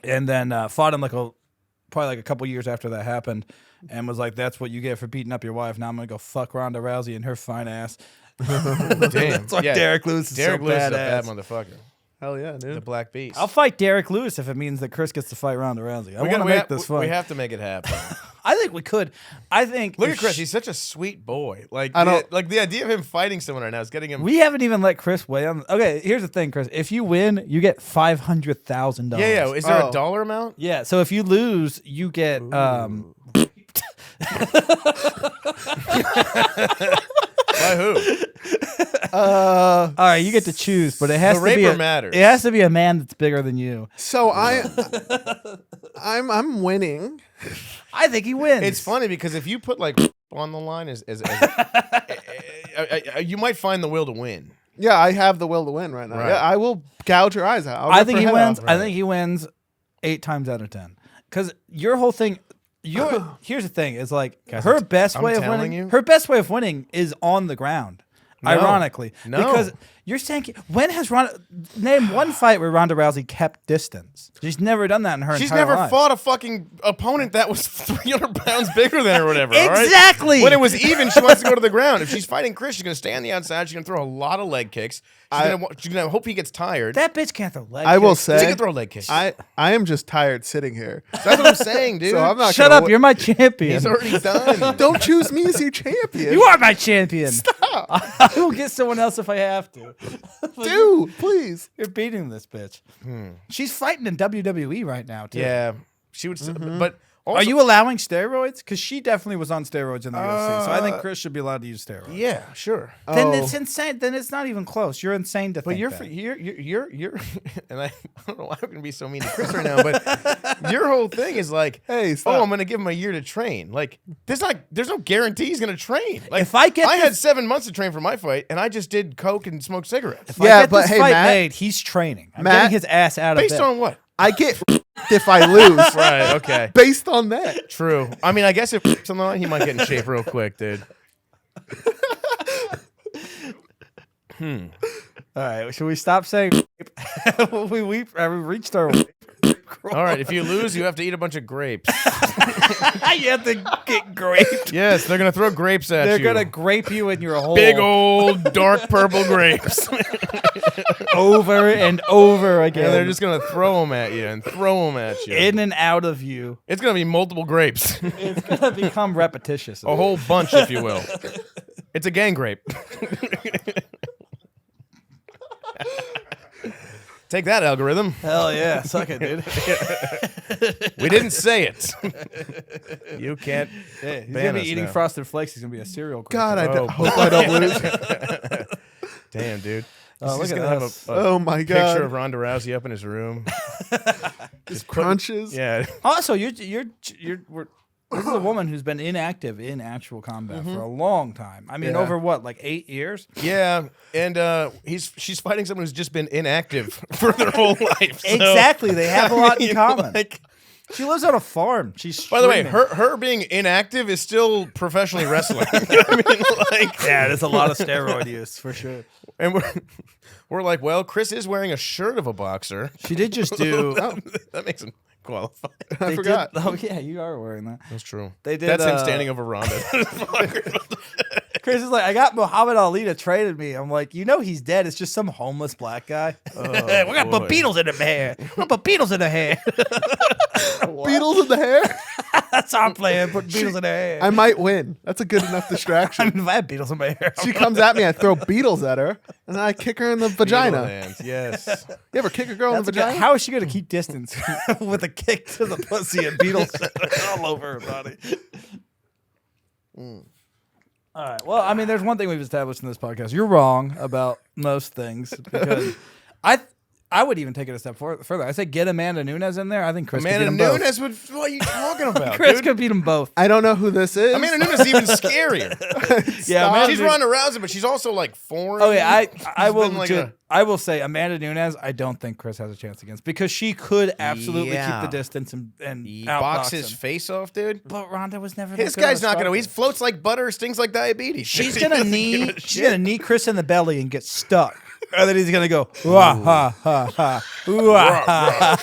and then fought him probably like a couple years after that happened, and was like, "That's what you get for beating up your wife. Now I'm gonna go fuck Ronda Rousey and her fine ass." Damn. That's why Yeah. Derek Lewis is Derek so Lewis badass. is a bad motherfucker. Hell yeah, The dude. Black Beast. I'll fight Derek Lewis if it means that Chris gets to fight Ronda Rousey. I want to make this fun. We have to make it happen. I think we could. I think. Look if at Chris. sh- He's such a sweet boy. Like, I don't- the idea of him fighting someone right now is getting him. We haven't even let Chris weigh on. Okay, here's the thing, Chris. If you win, you get $500,000. yeah. Is there Oh. a dollar amount? Yeah. So if you lose, you get. By who? All right, you get to choose, but it has The to be raper a, matters. It has to be a man that's bigger than you. So I'm winning. I think he wins. It's funny because if you put like on the line as you might find the will to win. Yeah, I have the will to win right now. Right. Yeah, I will gouge your eyes out. I'll I rip think her he head wins. off. I think he wins 8 times out of 10. Because your whole thing. Here's the thing: is like her best I'm way of telling winning. you. Her best way of winning is on the ground. No. Ironically, No. because you're saying when has Ronda name one fight where Ronda Rousey kept distance? She's never done that in her She's entire never life. fought a fucking opponent that was 300 pounds bigger than her or whatever. all right? Exactly. When it was even, she wants to go to the ground. If she's fighting Chris, she's going to stay on the outside. She's going to throw a lot of leg kicks. She's going to hope he gets tired. That bitch can't throw leg. I will kicks. She say can throw leg kicks. I am just tired sitting here. That's what I'm saying, dude. So I'm not Shut gonna up! You're my champion. He's already done. Don't choose me as your champion. You are my champion. Stop. I will get someone else if I have to. Dude, please. You're beating this bitch. She's fighting in WWE right now too. Yeah, she would. But also, Are you allowing steroids? Because she definitely was on steroids in the UFC. So I think Chris should be allowed to use steroids. Yeah, sure. Then Oh. it's insane. Then it's not even close. You're insane to But think you're that. and I don't know why I'm gonna be so mean to Chris right now, but your whole thing is like, Hey, stop. oh, I'm gonna give him a year to train. Like, there's no guarantee he's gonna train. Like, If I get had this- 7 months to train for my fight, and I just did coke and smoked cigarettes. If I Yeah, get but this hey, fight Matt- made, he's training. I'm Matt- getting his ass out of Based bed. on what? I get if I lose. Right. Okay. Based on that. True. I mean, I guess if on the line, he might get in shape real quick, dude. All right, should we stop saying we reached our All right. If you lose, you have to eat a bunch of grapes. you have to get graped. Yes, they're gonna throw grapes at They're you. gonna grape you in your hole big old dark purple grapes. over and over again. And they're just gonna throw them at you and throw them at you. in and out of you. It's gonna be multiple grapes, It's gonna become repetitious. a whole bunch, if you will. It's a gang grape. Take that, algorithm. Hell yeah, suck it, dude. We didn't say it. You can't. Yeah, he's ban gonna be us eating now. Frosted Flakes. He's gonna be a cereal. God, I Oh. hope I don't lose. Damn, dude. Oh, He's look at gonna have this. a Oh my picture God. of Ronda Rousey up in his room. Just crunches. Yeah. Also, this is a woman who's been inactive in actual combat for a long time. I mean, Yeah. over what, like 8 years? Yeah, and she's fighting someone who's just been inactive for their whole life. So, Exactly. They have a lot in you know, common. like, She lives on a farm. She's By the way, streaming. her being inactive is still professionally wrestling. You know what I mean, like, yeah, there's a lot of steroid use for sure. and we're like, well, Chris is wearing a shirt of a boxer. She did just do. That makes him qualified. I forgot. Oh yeah, you are wearing that. That's true. They did. That's him standing over Rhonda. Chris is like, I got Muhammad Ali to trade me. I'm like, you know he's dead. It's just some homeless black guy. We're gonna put Beatles in the hair. We're gonna put Beatles in the hair. Beatles in the hair? That's our plan. Put Beatles in the hair. I might win. That's a good enough I distraction. mean, if I had Beatles in my hair, She comes at me, I throw Beatles at her, and then I kick her in the vagina. Hands, yes. You ever kick a girl in the That's a good- vagina? how is she gonna keep distance with a kick to the pussy and Beatles all over her body? All right. Well, I mean, there's one thing we've established in this podcast. You're wrong about most things because I would even take it a step further. I say get Amanda Nunez in there. I think Chris Amanda could beat them Nunez would. What are you talking about? Chris dude? could beat them both. I don't know who this is. Amanda Nunez is even scarier. Yeah, Amanda She's Nunez- Ronda Rousey, but she's also like foreign. Oh yeah, I She's will. been like I will say Amanda Nunez. I don't think Chris has a chance against because she could absolutely Yeah. keep the distance and he outbox box his him. face off, dude. But Rhonda was never. His that good of guy's a not gonna. He striker. floats like butter, stings like diabetes. She's He gonna doesn't knee. give a She's shit. gonna knee Chris in the belly and get stuck. And then he's gonna go wah ha ha ha wah ha.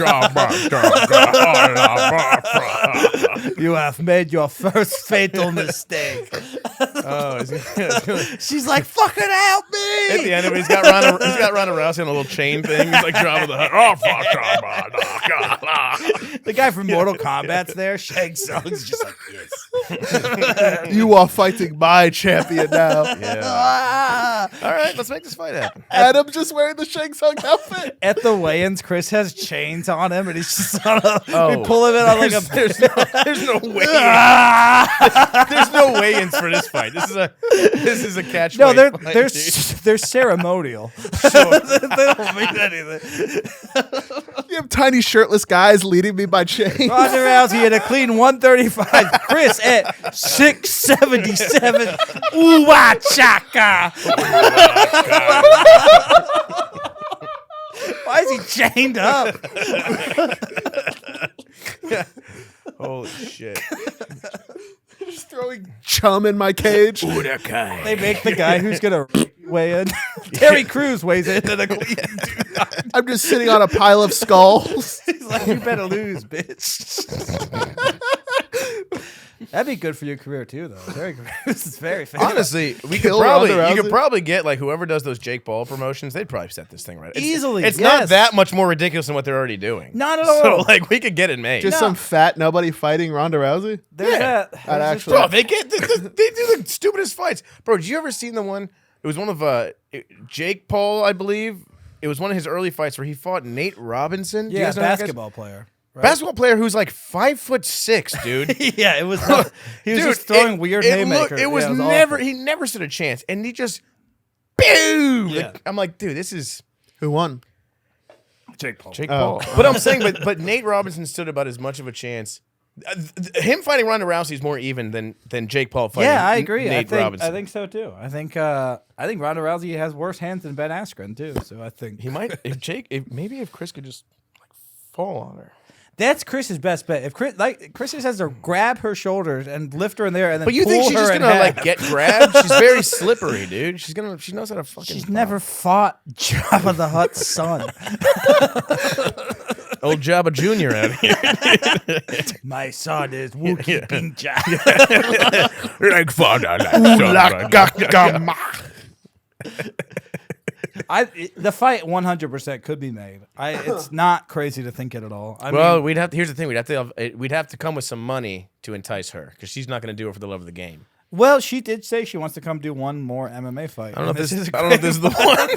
You have made your first fatal mistake. Oh, She's like, "Fucking help at me!" the end of it, he's got Ronda Rousey on a little chain thing. He's like dropping the hood. Oh fuck! The guy from Mortal Kombat's there. Shang Tsung's just like, "Yes." You are fighting my champion now. Yeah. Ah. All right, let's make this fight happen. Adam just wearing the Shang Tsung outfit. At the weigh-ins, Chris has chains on him, and he's just on a. Oh. We pull him in on like a. There's no way. Ah! There's no weigh-ins for this fight. This is a catch. No, weight fight, dude. they're ceremonial. they don't mean anything. You have tiny shirtless guys leading me by chains. Ronda Rousey at a clean 135. Chris at 677. Ooh, wah, chaka. Why is he chained up? Holy shit! Just throwing chum in my cage. They make the guy who's gonna weigh in. Terry Crews weighs in at a clean. I'm just sitting on a pile of skulls. He's like, "You better lose, bitch." That'd be good for your career too, though. Terry Crews is very famous. Honestly, you Kill could Ronda Rousey? probably get like whoever does those Jake Paul promotions. They'd probably set this thing right. Easily, It's yes. not that much more ridiculous than what they're already doing. Not at So all. like we could get it made. Just some fat nobody fighting Ronda Rousey. There's Yeah. that. I'd There's actually- Bro, they do the stupidest fights. Bro, did you ever seen the one? It was one of Jake Paul, I believe. It was one of his early fights where he fought Nate Robinson. Do you yeah, guys know that guy's- basketball player. Right? Basketball player who's like 5'6", dude. Yeah, it was. He was Dude, just throwing weird haymakers. It was Yeah, never. awful. He never stood a chance, and he just boom. Yeah. I'm like, dude, this is Who won? Jake Paul. Jake Oh. Paul. But I'm saying, but Nate Robinson stood about as much of a chance. Him fighting Ronda Rousey is more even than Jake Paul fighting. Yeah, I agree. Nate Robinson. I think so too. I think Ronda Rousey has worse hands than Ben Askren too. So I think he might. Maybe if Chris could just like fall on her. that's Chris's best bet. If Chris just has to grab her shoulders and lift her in there, and then But you think pull she's her just in gonna half. like get grabbed? She's very slippery, dude. She knows how to fucking. She's never fought Jabba the Hutt's son. Old Jabba Jr. out here. My son is Wookiee King Jabba. Like father, The fight 100% could be made. It's not crazy to think it at all. I Well, mean, here's the thing. We'd have to come with some money to entice her because she's not going to do it for the love of the game. well, she did say she wants to come do one more MMA fight. I don't know if this is. a I don't know if this is the one.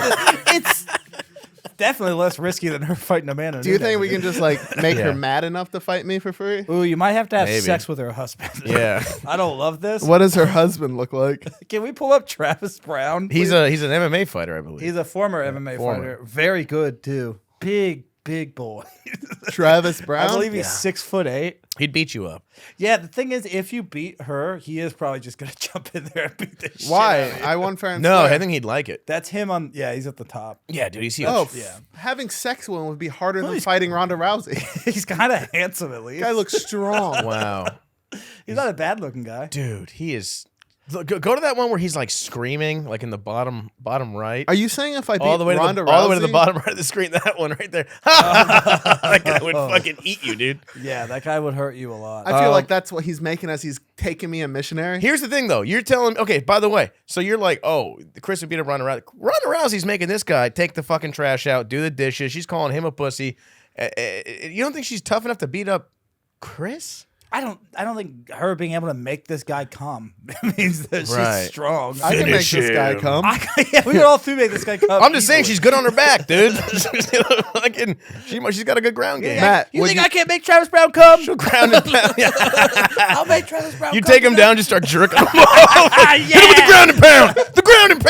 It's definitely less risky than her fighting Amanda. Do you think Nunes. we can just like make Yeah. her mad enough to fight me for free? Ooh, you might have to have Maybe. sex with her husband. Yeah, I don't love this. What does her husband look like? Can we pull up Travis Browne? he's please? an MMA fighter, I believe. He's a former MMA Former. fighter. Very good too. Big big boy. Travis Browne. I believe he's 6'8". He'd beat you up. Yeah, the thing is, if you beat her, he is probably just gonna jump in there and beat the shit Why? out of you. I won fair and No, square. I think he'd like it. That's him on. Yeah, he's at the top. Yeah, dude, he's huge. Oh, Yeah. having sex with him would be harder than he's- fighting Ronda Rousey. He's kind of handsome at least. Guy looks strong. Wow. He's not a bad looking guy. Dude, he is. Look, go to that one where he's like screaming, like in the bottom right. Are you saying if I beat all the way Ronda to Rousey? all the way to the bottom right of the screen? That one right there. That guy would fucking eat you, dude. Yeah, that guy would hurt you a lot. I feel like that's what he's making as he's taking me a missionary. Here's the thing, though. You're telling. Okay, by the way, so you're like, oh, Chris would beat up Ronda Rousey. Ronda Rousey's making this guy take the fucking trash out, do the dishes. She's calling him a pussy. You don't think she's tough enough to beat up Chris? I don't think her being able to make this guy come means that Right. she's strong. I can make Finish this guy him. come. Yeah, we could all three make this guy come. I'm just saying easily. she's good on her back, dude. Fucking, she's got a good ground game. Matt, You would think I can't make Travis Browne come? She'll ground and pound. Yeah. I'll make Travis Browne You come. take him down, just start jerking him off. Hit him with the ground and pound. The ground and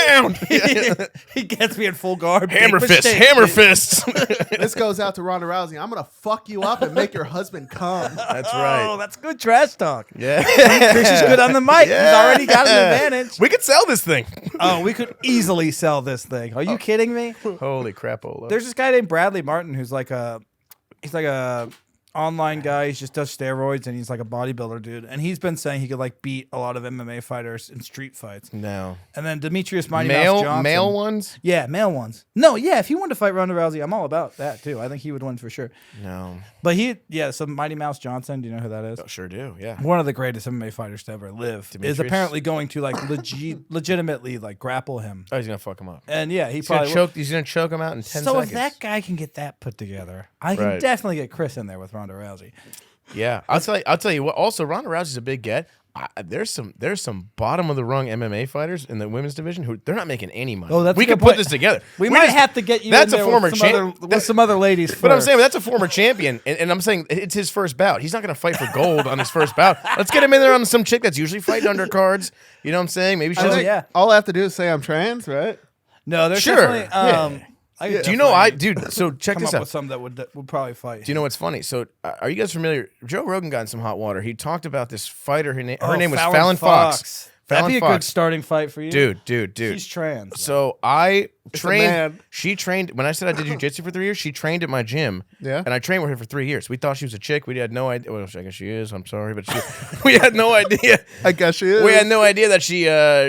pound. He gets me in full guard. Hammer Big fists. mistake. Hammer fists. This goes out to Ronda Rousey. I'm gonna fuck you up and make your husband come. That's Oh, right. that's good trash talk. Yeah. Chris is good on the mic. Yeah. He's already got an advantage. We could sell this thing. Oh, we could easily sell this thing. Are you kidding me? Holy crapola. There's this guy named Bradley Martin who's like a online guy. He just does steroids and he's like a bodybuilder dude. And he's been saying he could like beat a lot of MMA fighters in street fights. No. And then Demetrius Mighty Mouse Johnson. Male ones? Yeah, male ones. No, yeah, if he wanted to fight Ronda Rousey, I'm all about that too. I think he would win for sure. No. But so Mighty Mouse Johnson, do you know who that is? Oh, sure do. Yeah. One of the greatest MMA fighters to ever live Demetrius? is apparently going to like legitimately like grapple him. Oh, he's gonna fuck him up. And yeah, he He's gonna probably will. choke. He's gonna choke him out in 10 So seconds. if that guy can get that put together, I can Right. definitely get Chris in there with Ronda Rousey. Yeah, I'll tell you what. Also, Ronda Rousey's a big get. There's some bottom of the rung MMA fighters in the women's division who they're not making any money. Oh, that's we a good can put point. this together. We might just- have to get you. That's in a there former with some champ. other, with some other ladies. But I'm first. saying that's a former champion, and I'm saying it's his first bout. He's not going to fight for gold on his first bout. Let's get him in there on some chick that's usually fighting undercards. You know what I'm saying? Maybe I she's think yeah. all I have to do is say I'm trans, right? no, there's Sure, definitely. yeah. I could Do you know definitely dude? So check come this up out. with some that would probably fight. Do you know what's funny? So, are you guys familiar? Joe Rogan got in some hot water. He talked about this fighter. Her name was Fallon Fox. That'd Fallon be a good Fox. starting fight for you, Dude. She's trans. So I a trained. man. She trained when I said I did jujitsu for 3 years. She trained at my gym. Yeah. And I trained with her for 3 years. We thought she was a chick. We had no idea. Well, I guess she is. I'm sorry, but we had no idea. I guess she is. We had no idea that she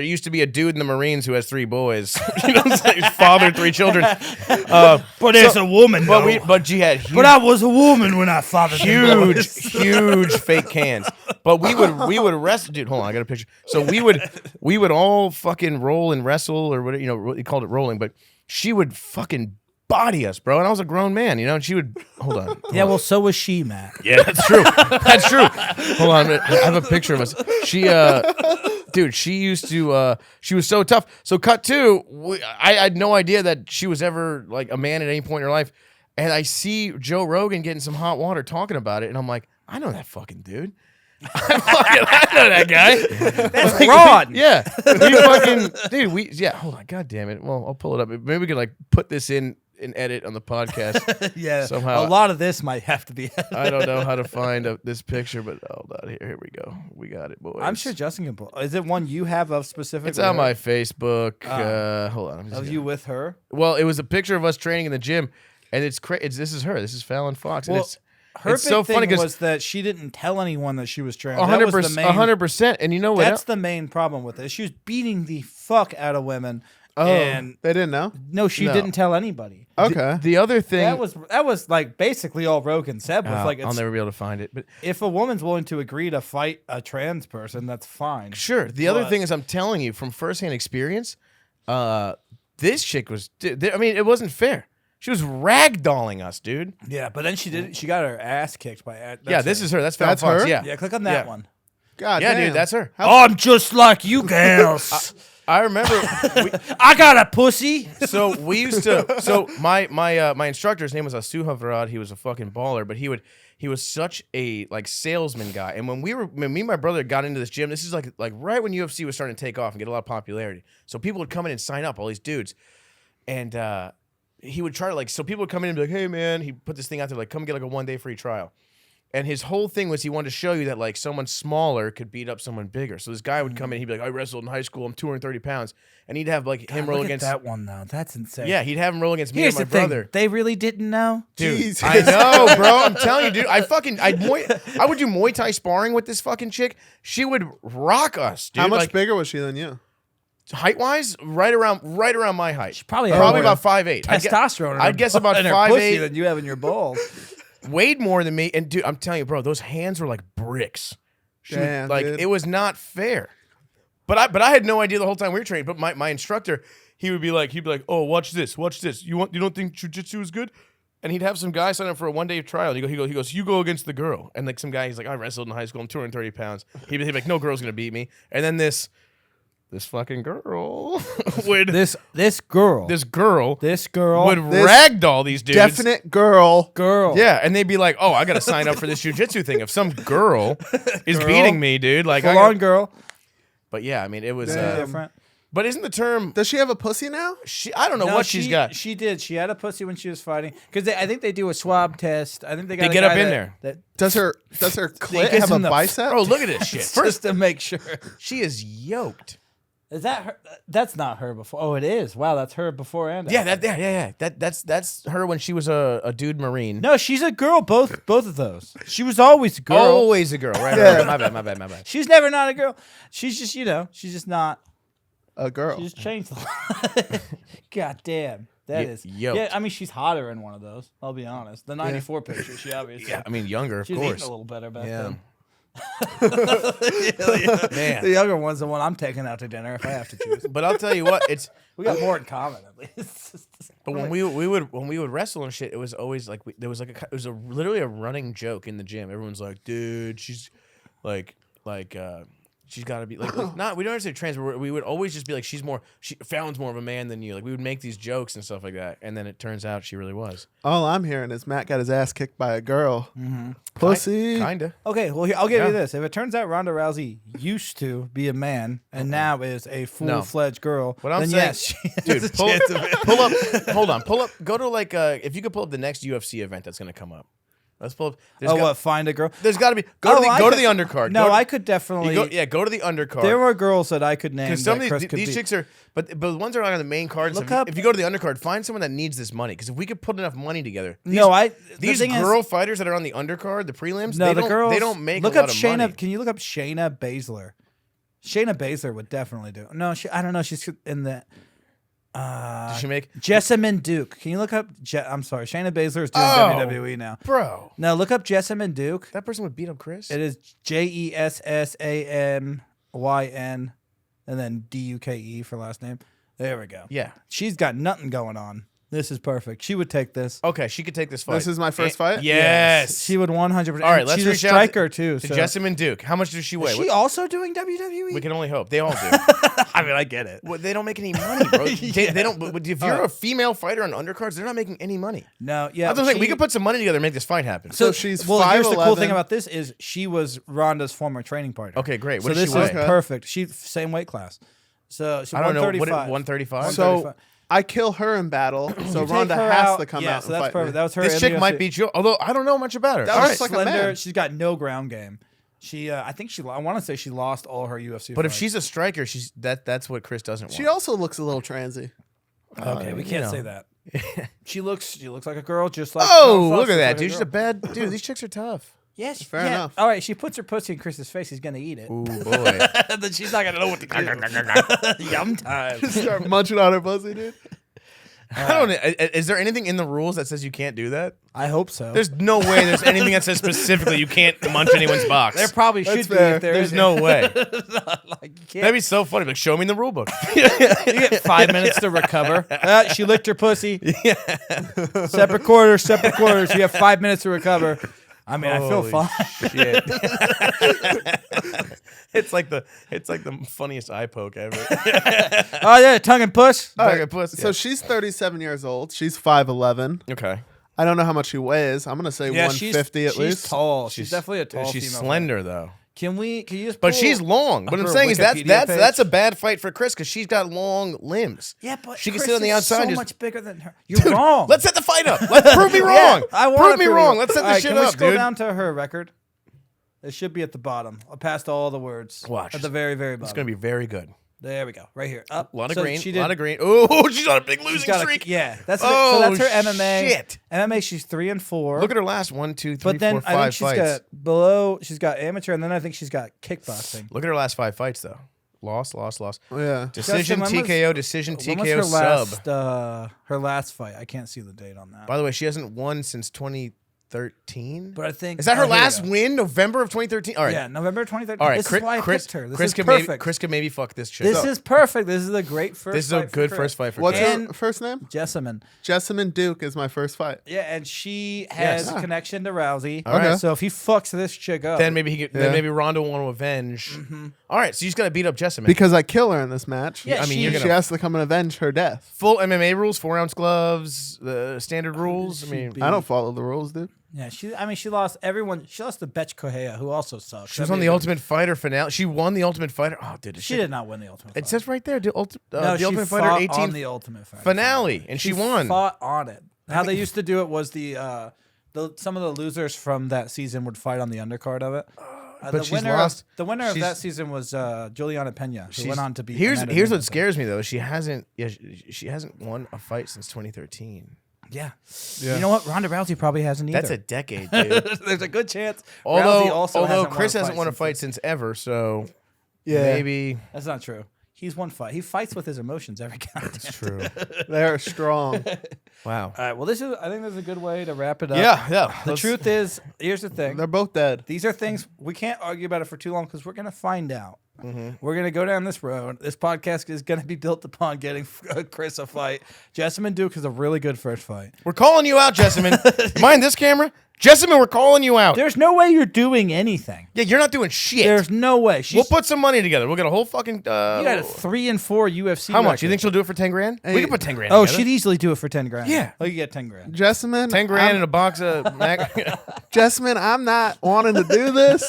used to be a dude in the Marines who has 3 boys. You know what I'm saying? Fathered 3 children. but there's a woman. But she had huge, But I was a woman when I fathered them boys. huge fake cans. But we would wrestle. Dude, hold on, I got a picture. So we would all fucking roll and wrestle or whatever, you know, he called it rolling, but she would fucking body us, bro. And I was a grown man, you know, and she would hold on. Yeah, well, so was she, Matt. Yeah, that's true. That's true. Hold on, I have a picture of us. She dude, she used to she was so tough. So cut to, I had no idea that she was ever like a man at any point in her life. And I see Joe Rogan getting some hot water talking about it, and I'm like, I know that fucking dude. I know that guy. That's Ron. Yeah. We fucking dude, hold on, god damn it. Well, I'll pull it up. Maybe we could like put this in and edit on the podcast. Yeah, Somehow. a lot of this might have to be. I don't know how to find this picture, but hold on. Here we go. We got it, boys. I'm sure Justin can pull. Is it one you have of specific? It's on my Facebook. Hold on. I'm just Of gonna- you with her? Well, it was a picture of us training in the gym, and it's this is her. This is Fallon Fox. Well, and it's her it's big so thing funny because was that she didn't tell anyone that she was trans. 100%. 100%. And you know what? That's the main problem with it. She was beating the fuck out of women. Oh. And They didn't know. no, she No. didn't tell anybody. Okay. The other thing. That was like basically all Rogan said was like, I'll it's, never be able to find it, but if a woman's willing to agree to fight a trans person, that's fine. sure. The other But- thing is, I'm telling you from firsthand experience, this chick was. I mean, it wasn't fair. She was ragdolling us, dude. Yeah, but then she got her ass kicked by. Yeah, this is her. That's Fallon That's Fox. her? Yeah, Yeah, click on that Yeah. one. God yeah, damn. dude, that's her. I'm just like you gals. I remember. I got a pussy. So we used to. So my instructor, his name was Asuhavrad. He was a fucking baller, but he was such a like salesman guy. And when me and my brother got into this gym, this is like right when UFC was starting to take off and get a lot of popularity. So people would come in and sign up, all these dudes, and he would try to like, so people would come in and be like, hey man, he put this thing out there like, come get like a 1 day free trial. And his whole thing was he wanted to show you that like someone smaller could beat up someone bigger. So this guy would come in, he'd be like, I wrestled in high school, I'm 230 pounds. And he'd have like him roll look against at that one though. That's insane. Yeah, he'd have him roll against me Here's and my the thing. brother. They really didn't know. Dude, Jesus. I know, bro. I'm telling you, dude. I would do Muay Thai sparring with this fucking chick. She would rock us, dude. How much like, bigger was she than you? height wise? Right around my height. She probably about 5'8". testosterone. I'd guess about in her pussy 5'8". than you have in your balls. Weighed more than me, and dude, I'm telling you, bro, those hands were like bricks. Damn, like dude. it was not fair. But I had no idea the whole time we were training. But my instructor, he'd be like, oh, watch this. You don't think jiu-jitsu is good? And he'd have some guy sign up for a 1 day trial. And he goes, you go against the girl. And like some guy, he's like, I wrestled in high school. I'm 230 pounds. He'd be like, no girl's gonna beat me. And then this fucking girl would This girl would ragdoll these dudes. Definite girl. Yeah, and they'd be like, "Oh, I got to sign up for this jiu-jitsu thing. If some girl is beating me, dude, like, full on girl. But yeah, I mean, it was Different. But isn't the term? Does she have a pussy now? I don't know what she's got. She did. She had a pussy when she was fighting because I think they do a swab test. I think they got. They get up in there. Does her clit gives have a him the- bicep? Oh, look at this shit. just to make sure. She is yoked. Is that her? That's not her before. Oh, it is. Wow, that's her before and Yeah, after. that's her when she was a dude Marine. No, she's a girl. Both of those. She was always a girl. Always a girl. Right. Yeah. My bad. She's never not a girl. She's just she's just not. A girl. She's changed a lot. God damn. That is. Yoked. Yeah, I mean, she's hotter in one of those. I'll be honest. The 94 picture, she obviously. Yeah, I mean, younger, of She was eating course. a little better back Yeah. then. Man. The younger one's the one I'm taking out to dinner if I have to choose. But I'll tell you what, We got more in common at least. But when we would wrestle and shit, it was always like it was literally a running joke in the gym. Everyone's like, dude, she's like she's got to be like not. We don't say trans. But we would always just be like, Fallon's more of a man than you. Like we would make these jokes and stuff like that, and then it turns out she really was. All I'm hearing is Matt got his ass kicked by a girl. Mm-hmm. Pussy. Kinda. Okay, well, I'll give you this. If it turns out Ronda Rousey used to be a man and now is a full-fledged girl, What I'm then saying, yes, she dude, has a pull chance of it. pull up. Go to like if you could pull up the next UFC event that's gonna come up. Let's pull up. Find a girl? There's got to be go to the undercard. No, I could definitely. Go to the undercard. There were girls that I could name. Because some that of Chris these, could these beat. chicks are, but the ones that are on the main card. If you go to the undercard, find someone that needs this money. Because if we could put enough money together, these girl fighters that are on the undercard, the prelims, No, they don't make look a lot up of Shayna. money. Can you look up Shayna Baszler? Shayna Baszler would definitely do. No, I don't know. She's in the. Does she make Jessamyn Duke? Can you look up? I'm sorry, Shayna Baszler is doing WWE now. bro? No, look up Jessamyn Duke. That person would beat up Chris. It is JESSAMYN and then DUKE for last name. There we go. Yeah. She's got nothing going on. This is perfect. She would take this. Okay, she could take this fight. This is my first fight? Yes. She would 100%. All right, let's she's a reach out striker too. to So. Jessamyn Duke. How much does she weigh? Is she also doing WWE? We can only hope. They all do. I mean, I get it. Well, they don't make any money, bro. They don't. But if you're a female fighter on undercards, they're not making any money. No, yeah. That's what I'm saying. We could put some money together and make this fight happen. So she's well. Here's the cool 5'11". thing about this is she was Rhonda's former training partner. Okay, great. What So does this she weigh? is perfect. She's same weight class. So she I don't know. What, 135. 135? So I kill her in battle, so You take Ronda her has out. to come yeah, out so and that's fight perfect. me. That was her. This in chick the might UFC. beat you, although I don't know much about her. That All was right. like a slender. man. She's got no ground game. She, I think I want to say she lost all her UFC. But if fights. she's a striker, that's what Chris doesn't want. She also looks a little transy. okay, we can't know. say that. She looks like a girl, just like. Oh, Fallon Fox look at looks that, like dude. She's a girl. bad dude. These chicks are tough. Yes, Fair yeah. enough. All right, she puts her pussy in Chris's face. He's gonna eat it. Ooh boy. Then she's not gonna know what to do. Yum time. Start munching on her pussy, dude. I don't. Is there anything in the rules that says you can't do that? I hope so. There's no way. There's anything that says specifically you can't munch anyone's box. There probably That's should be fair. if there There's is. no way. Like, you can't. That'd be so funny. Like, show me the rule book. You get 5 minutes to recover. She licked her pussy. Yeah. Separate quarters. You have 5 minutes to recover. I mean, I feel Holy fine. Shit. It's like the funniest eye poke ever. Oh yeah, tongue and puss. All right, Like a pussy. so she's 37 years old. She's 5'11". Okay. I don't know how much she weighs. I'm gonna say 150 at she's least. tall. She's definitely a tall She's female. slender though. Can you just? But pull she's long. What I'm her saying is Wikipedia that's page? a bad fight for Chris because she's got long limbs. Yeah, but she can Chris sit on the is outside. So and just, much bigger than her. You're wrong. Let's set the fight up. Let's prove me wrong. I want prove me wrong. Let's set the shit can we up, scroll dude. down to her record? It should be at the bottom, past all the words. Watch. At the very, very bottom. It's gonna be very good. There we go. Right here. Up. A lot of So green. she A did- lot of green. Oh, she's on a big she's losing got a- streak. yeah. That's Oh, so that's her MMA. shit. MMA. She's 3-4. Look at her last 1, 2, 3, But then 4, 5 I think she's fights. got below. She's got amateur, and then I think she's got kickboxing. Look at her last 5 fights though. Loss. Yeah. Decision, Justin, when was- TKO, decision, When was TKO, her sub. last? Her last fight. I can't see the date on that. By the way, she hasn't won since 2013. But I think Is that her here we last go. win? November of 2013. All right. Yeah, November 2013. All right. This is why I picked her. This is can perfect. Chris can maybe fuck this chick. This is perfect. This is a great first. This is a fight for good Chris. first fight for What's Chris. her And- first name? Jessamyn. Jessamyn Duke is my first fight. Yeah, and she has Yes. a connection to Rousey. All right. So if he fucks this chick up, Then maybe he. Then Yeah. maybe Rhonda will want to avenge. Mm-hmm. All right. So you just got to beat up Jessamyn. Because I kill her in this match. Yeah, I mean, she- you're she gonna has to come and avenge her death. full MMA rules, 4-ounce gloves, the standard rules. I she mean, beat- I don't follow the rules, dude. yeah, she lost everyone. She lost to Betch Correa, who also sucks. she was on the Ultimate Fighter finale. She won the Ultimate Fighter. Oh, dude, She did not win the Ultimate. It Fighter. says right there, no, the she Ultimate fought Fighter on 18 the Ultimate Fighter finale, and she won. Fought on it. How they used to do it was some of the losers from that season would fight on the undercard of it. But the she's winner lost. The winner of She's- that season was Juliana Pena, who went on to beat. Here's Amanda what Nunes. scares me though. She hasn't won a fight since 2013. Yeah. You know what? Ronda Rousey probably hasn't either. That's a decade, dude. There's a good chance. Rousey although also Chris hasn't won a since fight since ever, so Yeah. maybe That's not true. He's one fight. He fights with his emotions every goddamn. it's true. They're strong. Wow. All right. Well, I think this is a good way to wrap it up. Yeah. The truth is, here's the thing. They're both dead. These are things we can't argue about it for too long because we're gonna find out. Mm-hmm. We're gonna go down this road. This podcast is gonna be built upon getting Chris a fight. Jessamyn Duke is a really good first fight. We're calling you out, Jessamyn. Mind this camera, Jessamyn. We're calling you out. There's no way you're doing anything. Yeah, you're not doing shit. There's no way. We'll put some money together. We'll get a whole fucking. You got a 3-4 UFC. how much? You record. think she'll do it for 10 grand? Hey. We can put 10 grand. Oh, together. she'd easily do it for 10 grand. Yeah. Oh, you get 10 grand. Jessamyn. 10 grand I'm, and a box of mac. Jessamyn, I'm not wanting to do this,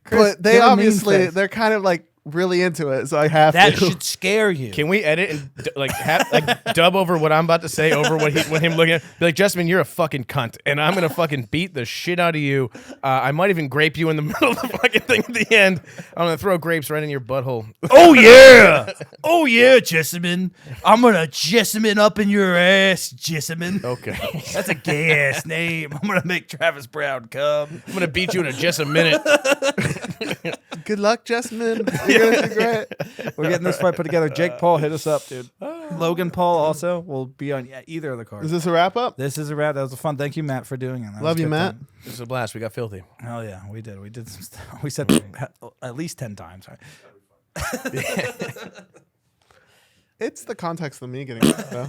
Chris, but they give a mean obviously face. they're kind of like really into it, so I have That to. should scare you. Can we edit and dub over what I'm about to say over what him looking at? Be like, Jessamyn, you're a fucking cunt, and I'm gonna fucking beat the shit out of you. I might even grape you in the middle of the fucking thing at the end. I'm gonna throw grapes right in your butthole. Oh yeah, oh yeah, Jessamyn. I'm gonna Jessamyn up in your ass, Jessamyn. Okay. That's a gay ass name. I'm gonna make Travis Browne come. I'm gonna beat you in just a minute. Good luck, Jessamyn. You're gonna do great. We're getting this fight put together. Jake Paul, hit us up, dude. Logan Paul also will be on either of the cards. Is this a wrap up? This is a wrap. That was a fun. Thank you, Matt, for doing it. That Love was you, good Matt. fun. This is a blast. We got filthy. Hell yeah, we did. We did some stuff. We said that at least 10 times. Right? It's the context of me getting it, though.